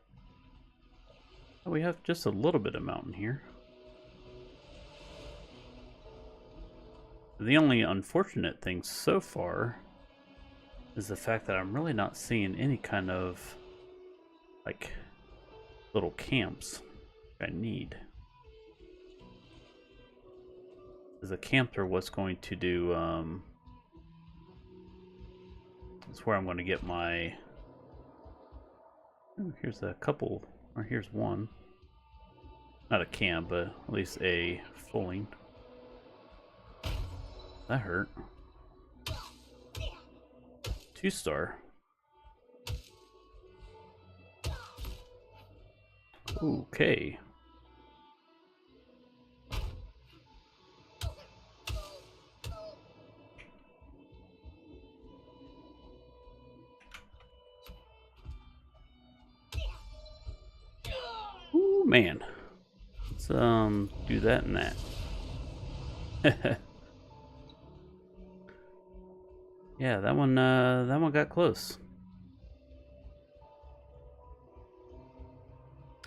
Speaker 1: Oh, we have just a little bit of mountain here. The only unfortunate thing so far is the fact that I'm really not seeing any kind of like little camps I need. Is a camper what's going to do, that's where I'm going to get my, oh, here's a couple, or here's one. Not a camp, but at least a fulling. That hurt. 2-star. Okay. Ooh, man. Let's do that and that. Yeah, that one got close.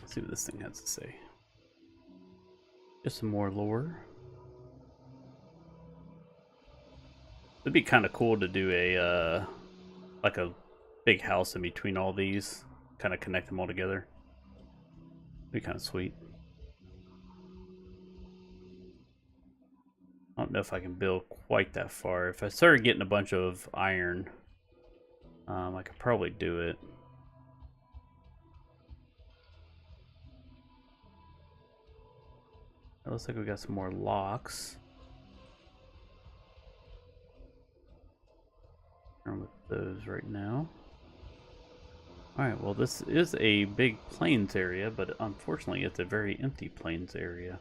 Speaker 1: Let's see what this thing has to say. Just some more lore. It'd be kind of cool to do a like a big house in between all these, kind of connect them all together. Be kind of sweet. I don't know if I can build quite that far. If I started getting a bunch of iron, I could probably do it. It looks like we got some more locks. With those right now. Alright, well this is a big plains area, but unfortunately it's a very empty plains area.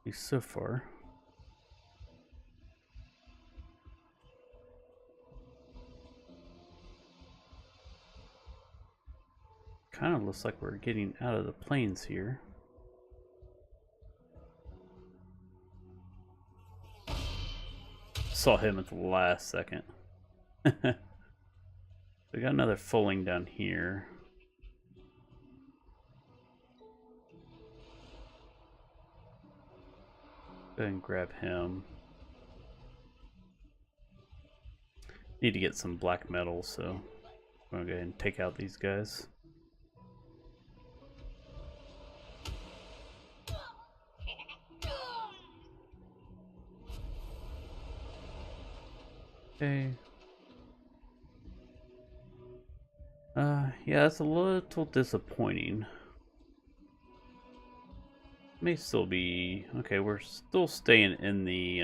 Speaker 1: At least so far. Kind of looks like we're getting out of the plains here. Saw him at the last second. We got another fulling down here. Go ahead and grab him. Need to get some black metal, so I'm gonna go ahead and take out these guys. Okay. Yeah, it's a little disappointing. May still be okay. We're still staying in the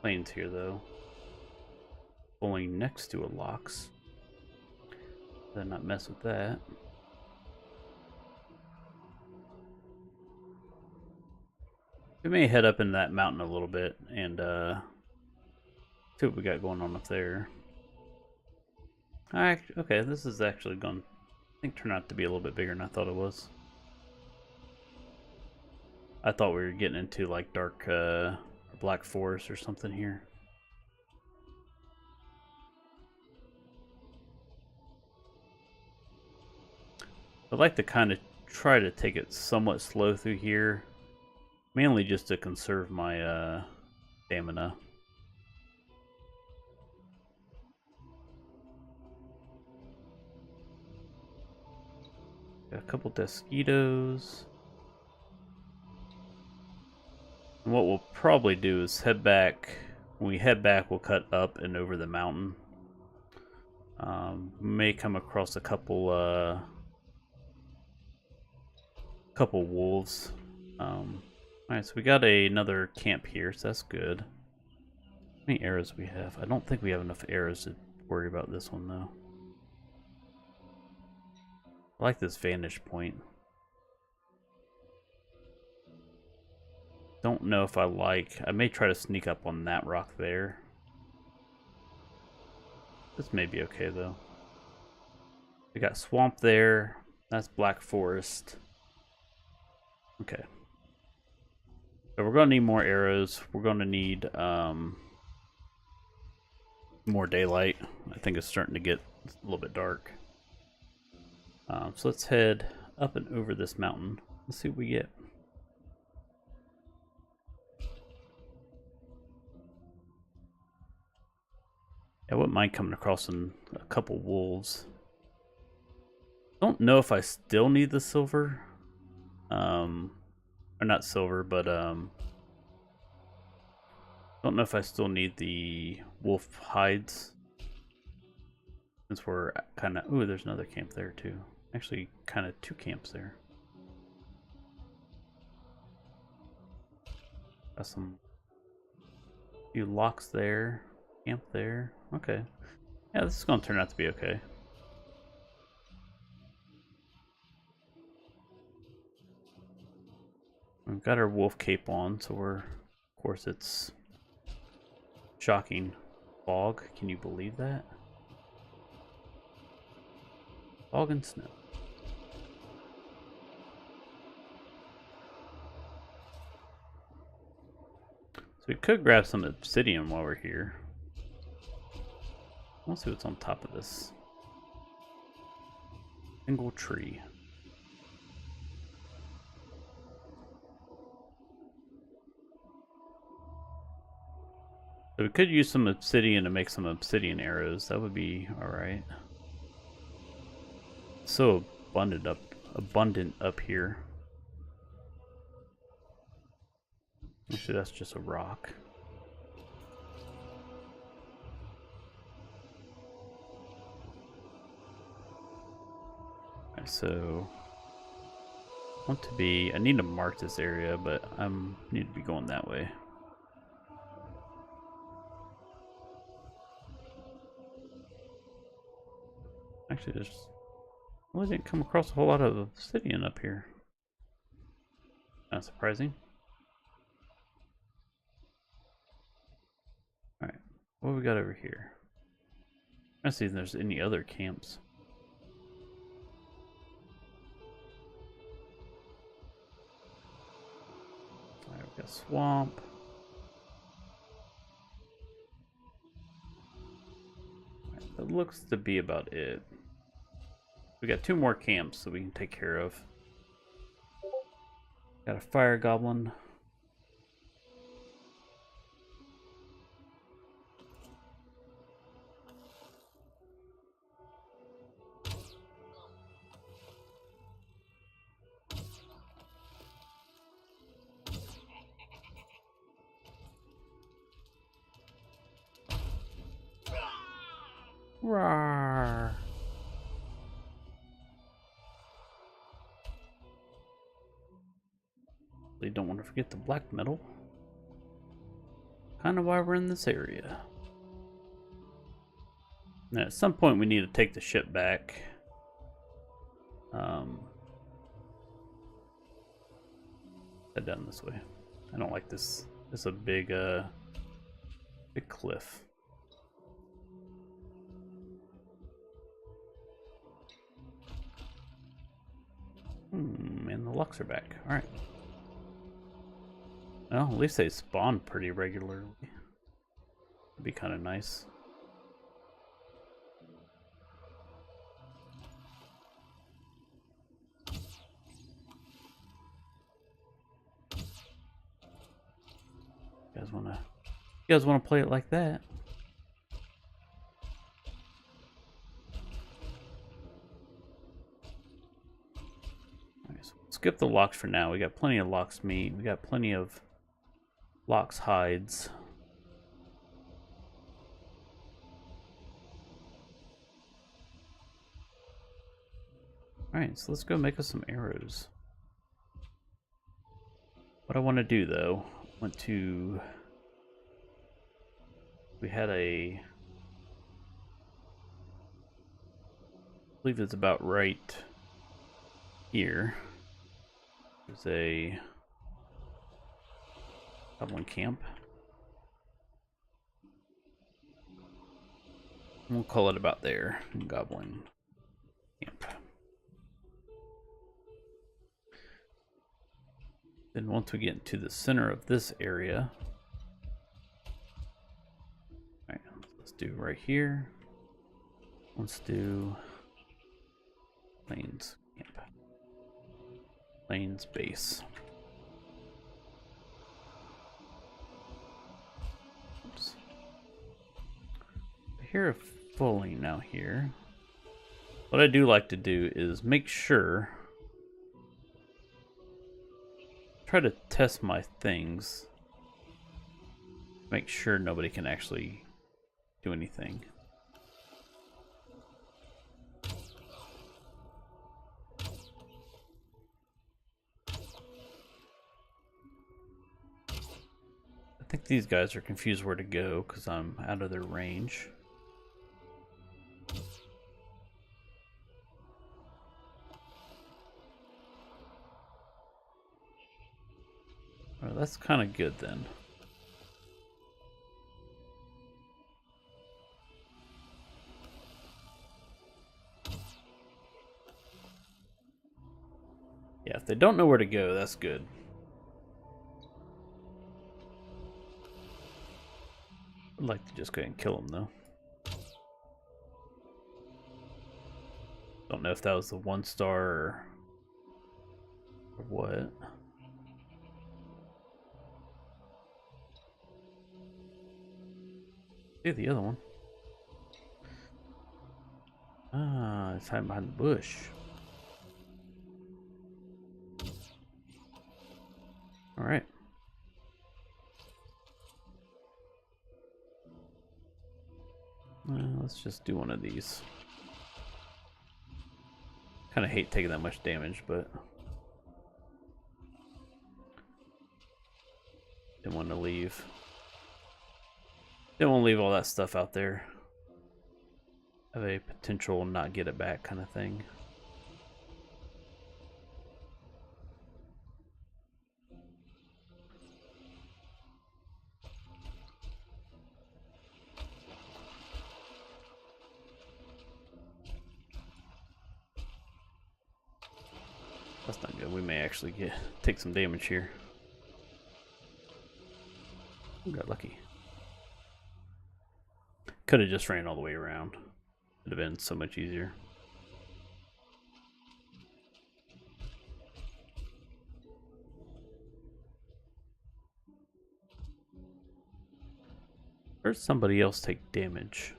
Speaker 1: plains here, though. Only next to a locks. Better not mess with that. We may head up in that mountain a little bit and see what we got going on up there. Alright, okay, this is actually going, I think, turn out to be a little bit bigger than I thought it was. I thought we were getting into like dark black forest or something here. I'd like to kind of try to take it somewhat slow through here, mainly just to conserve my stamina. Got a couple mosquitoes. And what we'll probably do is head back. When we head back, we'll cut up and over the mountain. May come across a couple wolves. Alright, so we got another camp here, so that's good. How many arrows we have? I don't think we have enough arrows to worry about this one, though. I like this vantage point. Don't know if I may try to sneak up on that rock there. This may be okay, though. We got swamp there. That's black forest. Okay. So we're going to need more arrows. We're going to need more daylight. I think it's starting to get a little bit dark. So let's head up and over this mountain. Let's see what we get. I wouldn't mind coming across a couple wolves. Don't know if I still need the silver. or not silver, but don't know if I still need the wolf hides. Since we're kind of... Ooh, there's another camp there too. Actually, kind of two camps there. Got some few locks there. Camp there. Okay. Yeah, this is going to turn out to be okay. We've got our wolf cape on, so we're... Of course, it's... Shocking. Fog. Can you believe that? Fog and snow. So we could grab some obsidian while we're here. Let's see what's on top of this. Single tree. So we could use some obsidian to make some obsidian arrows. That would be alright. So abundant up here. Actually, that's just a rock. Okay, so I need to mark this area, but I need to be going that way. Actually, there's... Well, I didn't come across a whole lot of obsidian up here. Not surprising. Alright, what we got over here? Let's see if there's any other camps. Alright, we got swamp. Right, that looks to be about it. We got 2 more camps that we can take care of. Got a fire goblin. Rawr. They don't want to forget the black metal. Kind of why we're in this area. Now, at some point we need to take the ship back. Head down this way. I don't like this. It's a big cliff. And the lucks are back. All right. Well, at least they spawn pretty regularly. It'd be kind of nice. You guys wanna play it like that? Alright, so skip the locks for now. We got plenty of locks meat. We got plenty of locks hides. Alright, so let's go make us some arrows. What I want to do though, we had I believe it's about right here. There's a goblin camp. We'll call it about there. Goblin camp. Then once we get into the center of this area, alright, let's do right here. Let's do Plains camp. Plains base. Oops. Here fully now here. What I do like to do is make sure try to test my things. Make sure nobody can actually do anything. I think these guys are confused where to go because I'm out of their range. Well, that's kind of good then. Yeah, if they don't know where to go, that's good. I'd like to just go ahead and kill them though. Don't know if that was the 1-star or what. See the other one. Ah, it's hiding behind the bush. All right. Let's just do one of these. Kind of hate taking that much damage, but didn't want to leave. Didn't want to leave all that stuff out there. Have a potential not get it back kind of thing. That's not good. We may actually take some damage here. We got lucky. Could have just ran all the way around. Would have been so much easier. Where'd somebody else take damage?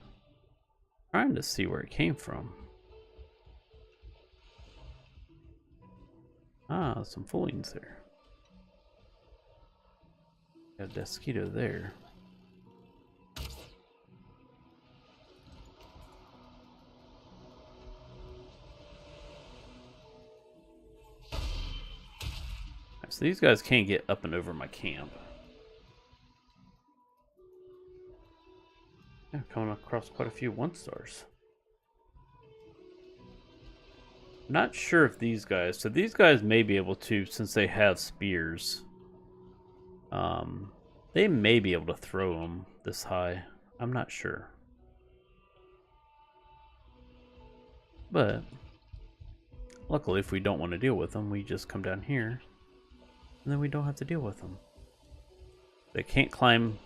Speaker 1: Trying to see where it came from. Ah, some Fullings there. Got a Desquito there. So these guys can't get up and over my camp. Yeah, coming across quite a few 1-stars. Not sure if these guys, so these guys may be able to, since they have spears. They may be able to throw them this high. I'm not sure. But luckily, if we don't want to deal with them, we just come down here. And then we don't have to deal with them. They can't climb,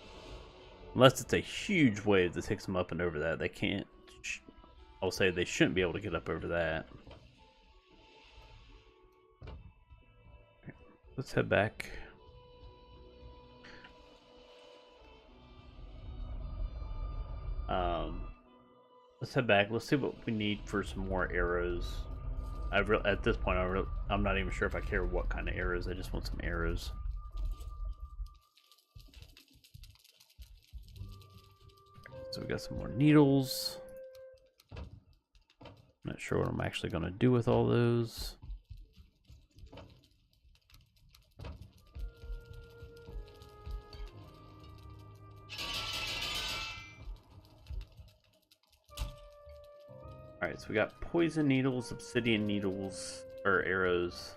Speaker 1: unless it's a huge wave that takes them up and over that. They can't, I'll say they shouldn't be able to get up over that. Let's head back. Let's head back. Let's see what we need for some more arrows. At this point, I'm not even sure if I care what kind of arrows. I just want some arrows. So we got some more needles. Not sure what I'm actually going to do with all those. Alright, so we got poison needles, obsidian needles, or arrows.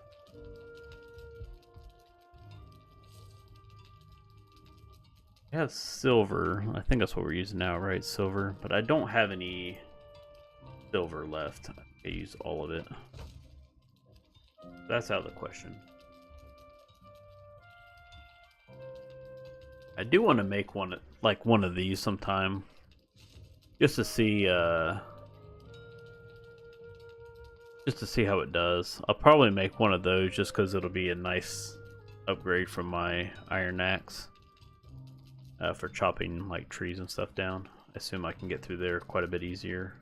Speaker 1: I have silver. I think that's what we're using now, right? Silver. But I don't have any silver left. I use all of it. That's out of the question. I do want to make one, like one of these sometime. Just to see, how it does. I'll probably make one of those just because it'll be a nice upgrade from my iron axe for chopping like trees and stuff down. I assume I can get through there quite a bit easier.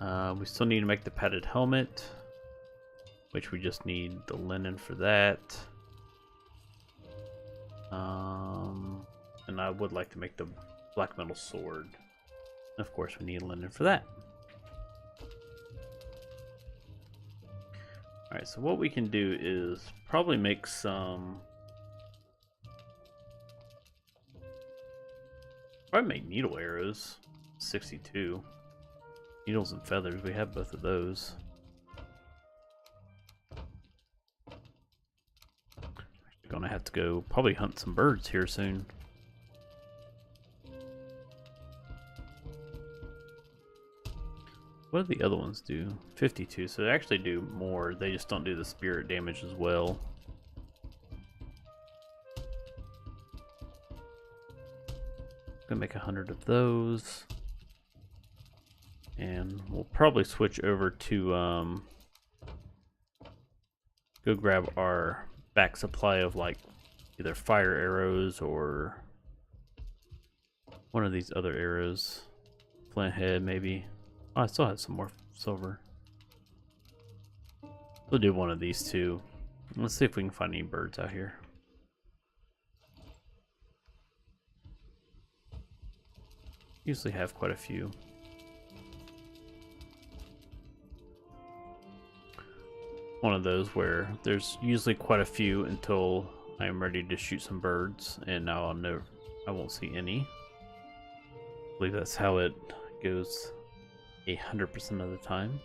Speaker 1: We still need to make the padded helmet. which we just need the linen for that. And I would like to make the black metal sword. Of course, we need linen for that. Alright, so what we can do is probably make some... Probably make needle arrows. 62. Needles and feathers, we have both of those. Actually gonna have to go probably hunt some birds here soon. What do the other ones do? 52, so they actually do more. They just don't do the spirit damage as well. Gonna make 100 of those. And we'll probably switch over to go grab our back supply of like either fire arrows or one of these other arrows. Flint head maybe. Oh, I still have some more silver. We'll do one of these two. Let's see if we can find any birds out here. Usually have quite a few. One of those where there's usually quite a few until I am ready to shoot some birds, and now I'll know I won't see any. I believe that's how it goes 100% of the time.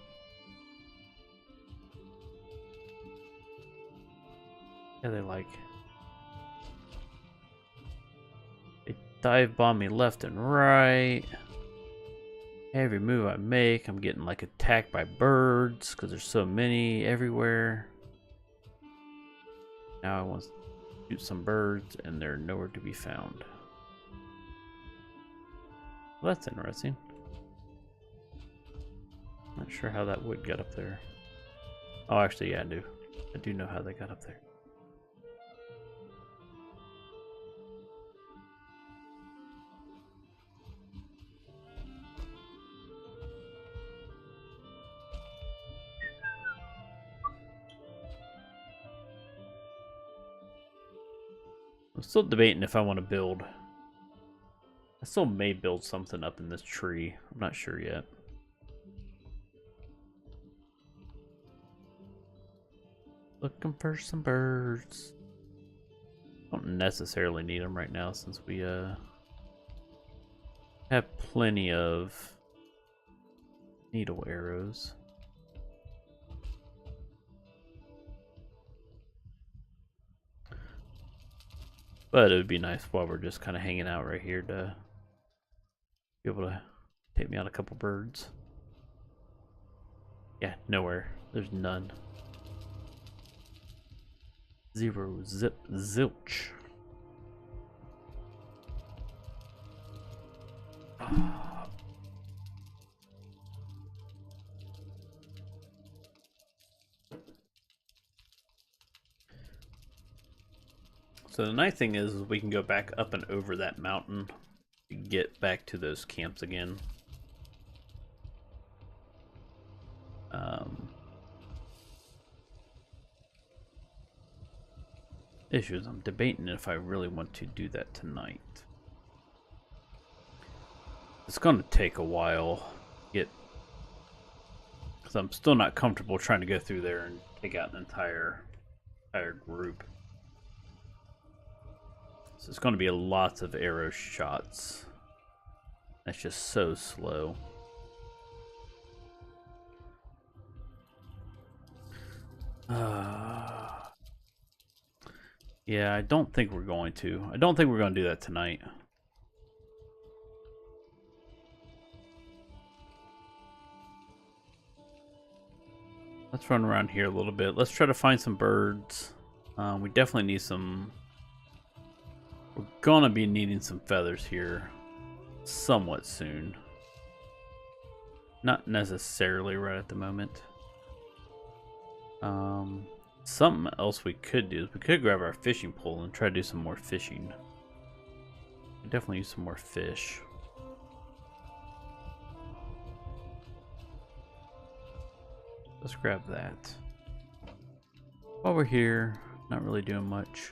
Speaker 1: Yeah, they dive bomb me left and right. Every move I make, I'm getting like attacked by birds because there's so many everywhere. Now I want to shoot some birds and they're nowhere to be found. Well, that's interesting. Not sure how that wood got up there. Oh, actually, yeah, I do. I do know how they got up there. I'm still debating if I want to build. I still may build something up in this tree. I'm not sure yet. Looking for some birds. Don't necessarily need them right now since we have plenty of needle arrows. But it would be nice while we're just kind of hanging out right here to be able to take me out a couple birds. Yeah, nowhere. There's none. Zero, zip, zilch. So the nice thing is we can go back up and over that mountain to get back to those camps again. Issues. I'm debating if I really want to do that tonight. It's going to take a while to because I'm still not comfortable trying to go through there and take out an entire group. So it's going to be lots of arrow shots. That's just so slow. Yeah, I don't think we're going to. I don't think we're going to do that tonight. Let's run around here a little bit. Let's try to find some birds. We definitely need some... We're gonna be needing some feathers here somewhat soon. Not necessarily right at the moment. Something else we could do is we could grab our fishing pole and try to do some more fishing. We definitely use some more fish. Let's grab that. While we're here, not really doing much.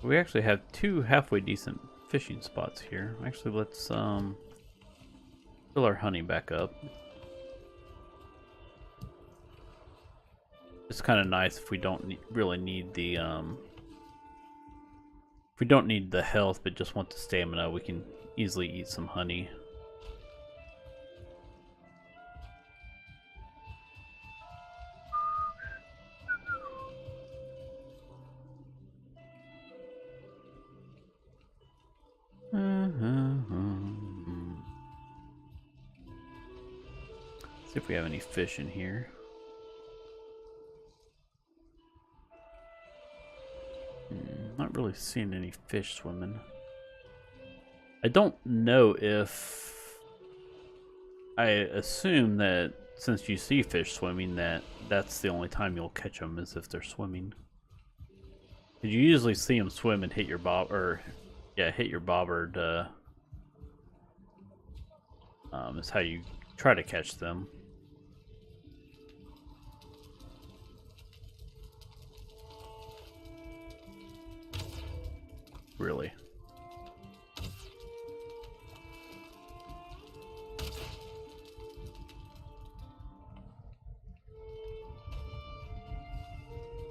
Speaker 1: We actually have two halfway decent fishing spots here. Actually, let's fill our honey back up. It's kind of nice if we don't really need the if we don't need the health but just want the stamina, we can easily eat some honey. See if we have any fish in here. Not really seeing any fish swimming. I don't know if... I assume that since you see fish swimming, that's the only time you'll catch them is if they're swimming. You usually see them swim and hit your bob, or yeah, hit your bobbard. Is how you try to catch them. Really.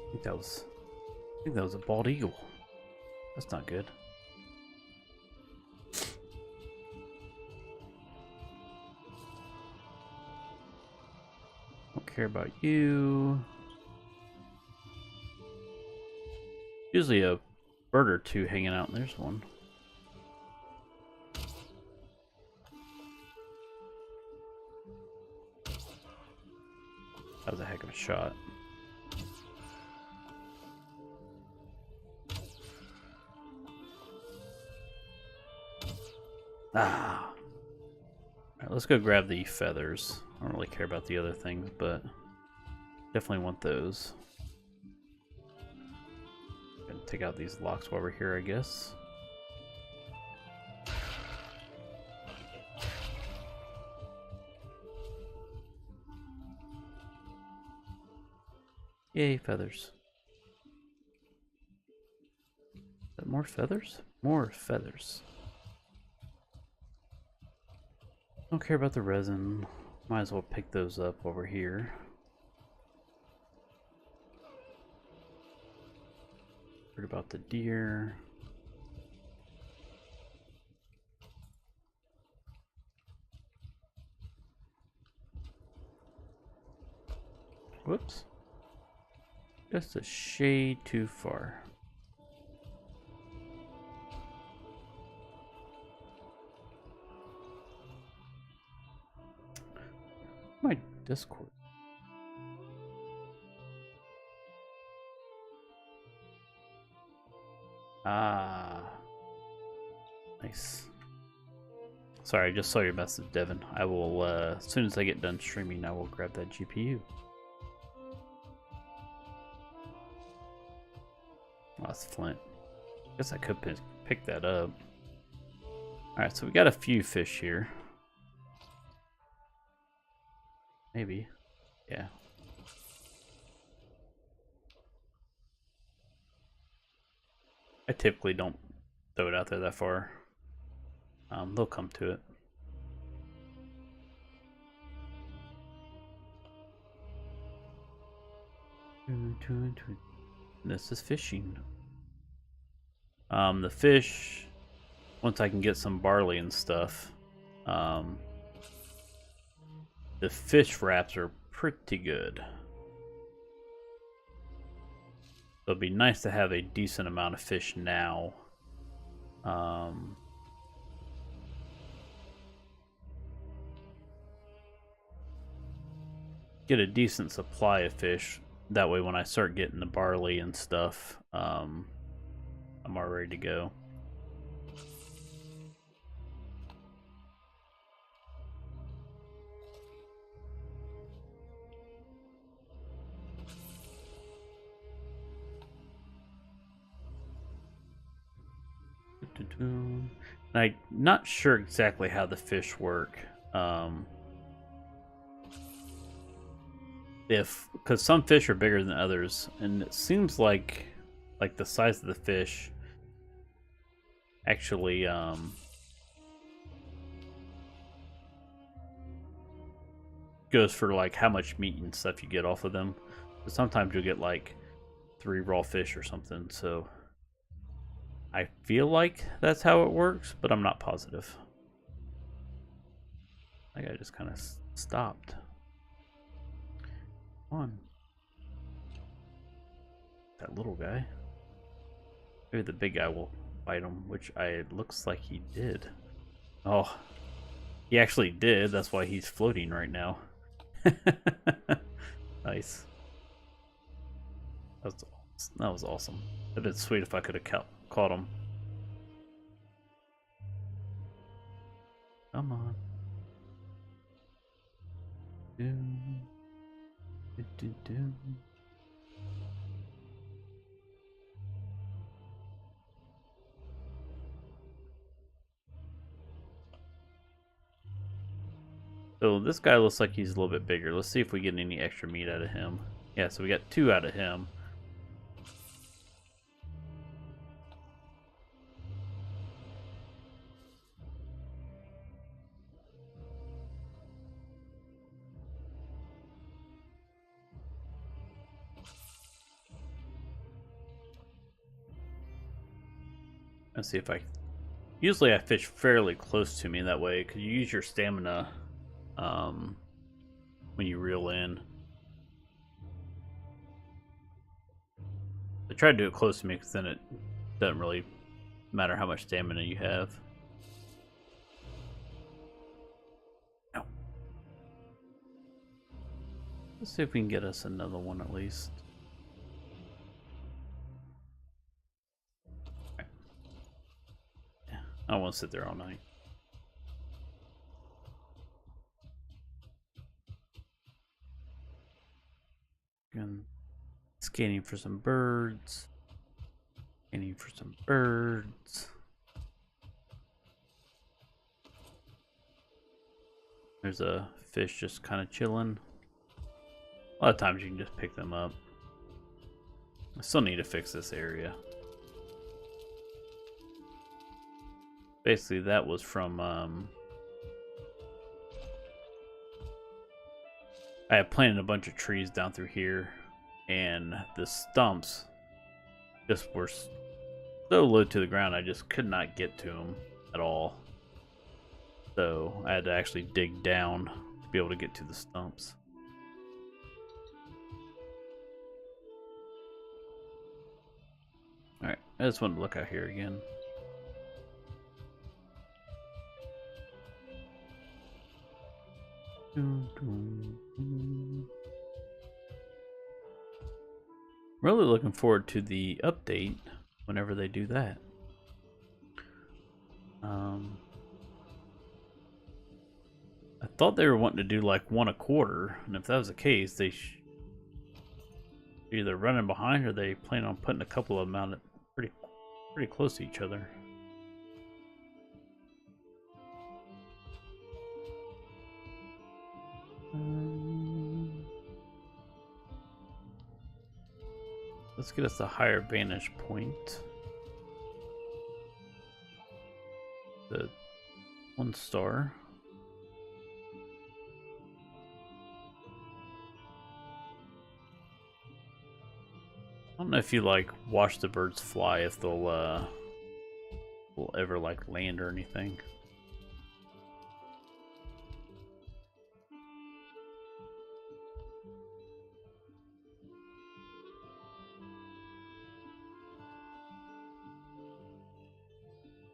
Speaker 1: I think that was a bald eagle. That's not good. Don't care about you. Usually a bird or two hanging out, and there's one. That was a heck of a shot. Ah. Alright, let's go grab the feathers. I don't really care about the other things, but definitely want those. Gonna take out these locks while we're here, I guess. Yay, feathers. Is that more feathers? More feathers. Don't care about the resin. Might as well pick those up over here. Heard about the deer. Whoops. Just a shade too far. My Discord. Ah. Nice. Sorry, I just saw your message, Devin. I will, as soon as I get done streaming, I will grab that GPU. Oh, that's flint. Guess I could pick that up. Alright, so we got a few fish here. Maybe. Yeah. I typically don't throw it out there that far. They'll come to it. This is fishing. The fish, once I can get some barley and stuff, the fish wraps are pretty good. So it'd be nice to have a decent amount of fish now. Get a decent supply of fish. That way when I start getting the barley and stuff, I'm all ready to go. I'm not sure exactly how the fish work. if, because some fish are bigger than others, and it seems like the size of the fish actually goes for like how much meat and stuff you get off of them. But sometimes you'll get like 3 raw fish or something. So I feel like that's how it works, but I'm not positive. I think I just kind of stopped. Come on. That little guy. Maybe the big guy will bite him, which it looks like he did. Oh, he actually did. That's why he's floating right now. Nice. That was awesome. It'd been sweet if I could have caught him. Come on. Do, do, do, do. So this guy looks like he's a little bit bigger. Let's see if we get any extra meat out of him. Yeah, so we got 2 out of him. Let's see if I... Usually I fish fairly close to me that way, because you use your stamina when you reel in. I try to do it close to me, because then it doesn't really matter how much stamina you have. No. Let's see if we can get us another one at least. Okay. Yeah, I don't want to sit there all night. And scanning for some birds. Scanning for some birds. There's a fish just kind of chilling. A lot of times you can just pick them up. I still need to fix this area. Basically, that was from I had planted a bunch of trees down through here, and the stumps just were so low to the ground I just could not get to them at all. So I had to actually dig down to be able to get to the stumps. Alright, I just wanted to look out here again. Really looking forward to the update whenever they do that. I thought they were wanting to do like 1 a quarter, and if that was the case, they either running behind or they plan on putting a couple of them out pretty close to each other. Let's get us a higher vantage point. The 1 star. I don't know if you like watch the birds fly, if they'll will ever like land or anything.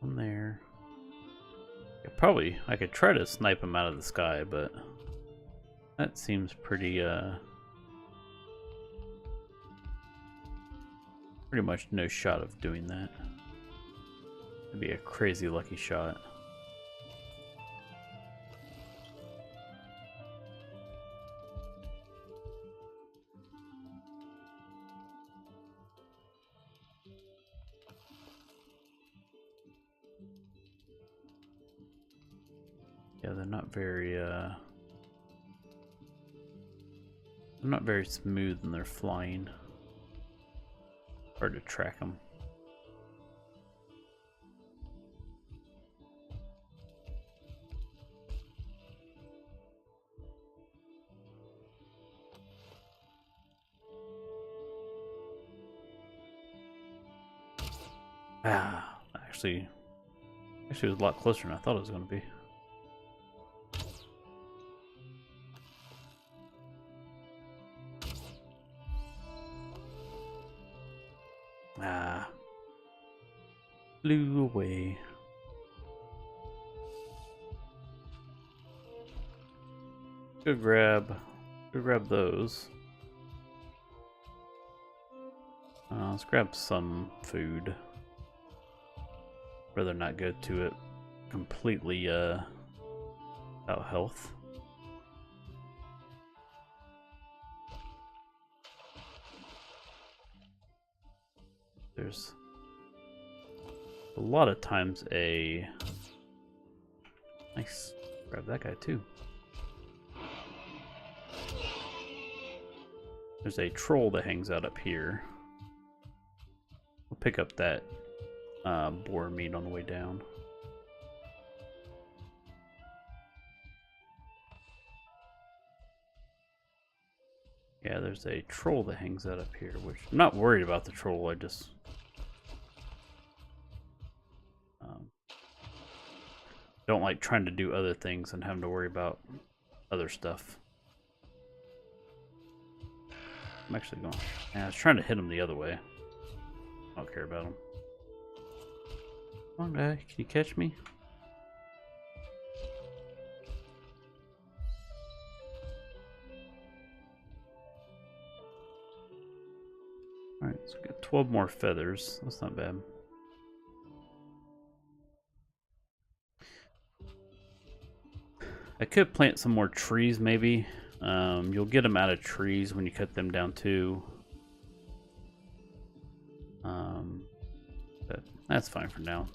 Speaker 1: On there. Yeah, probably I could try to snipe them out of the sky, but that seems pretty much no shot of doing that. It'd be a crazy lucky shot. Yeah, they're not very They're not very smooth when they're flying. Hard to track them. Ah, actually it was a lot closer than I thought it was going to be. Ah, flew away. Go grab those. Let's grab some food. Rather not go to it completely without health. There's a lot of times a nice. Grab that guy too. There's a troll that hangs out up here. We'll pick up that boar meat on the way down. Yeah, there's a troll that hangs out up here, which I'm not worried about the troll. I just don't like trying to do other things and having to worry about other stuff. I'm actually going. Yeah, I was trying to hit him the other way. I don't care about him. Come on, guy. Can you catch me? Alright, so we got 12 more feathers. That's not bad. I could plant some more trees, maybe. You'll get them out of trees when you cut them down too. But that's fine for now.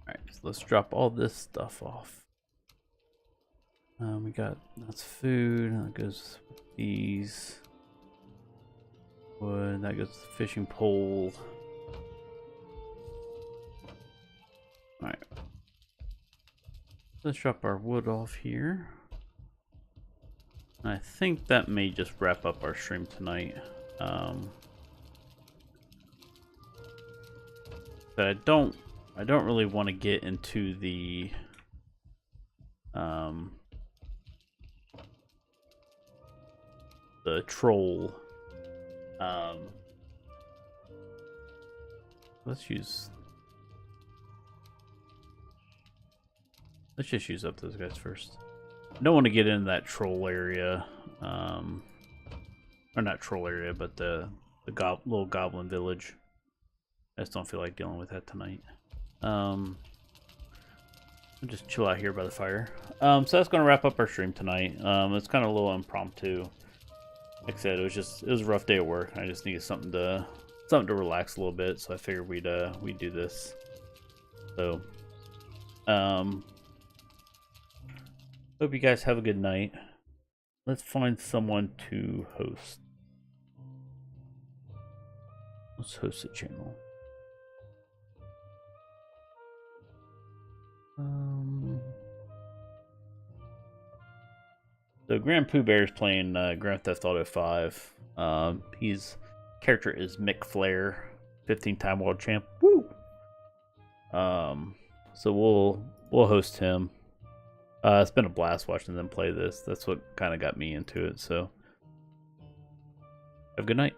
Speaker 1: Alright, so let's drop all this stuff off. We got, that's food, that goes with these. Wood, that goes to the fishing pole. Alright. Let's drop our wood off here. I think that may just wrap up our stream tonight. But I don't really want to get into the troll. Let's just use up those guys first. I don't want to get into that troll area, or not troll area, but the little goblin village. I just don't feel like dealing with that tonight. I'll just chill out here by the fire. So that's gonna wrap up our stream tonight. It's kind of a little impromptu. Like I said, it was a rough day at work. I just needed something to relax a little bit, so I figured we'd do this. So, hope you guys have a good night. Let's find someone to host. Let's host a channel. So Grand Pooh Bear is playing Grand Theft Auto 5. His character is Mick Flair, 15-time world champ. Woo! So we'll host him. It's been a blast watching them play this. That's what kind of got me into it. So have a good night.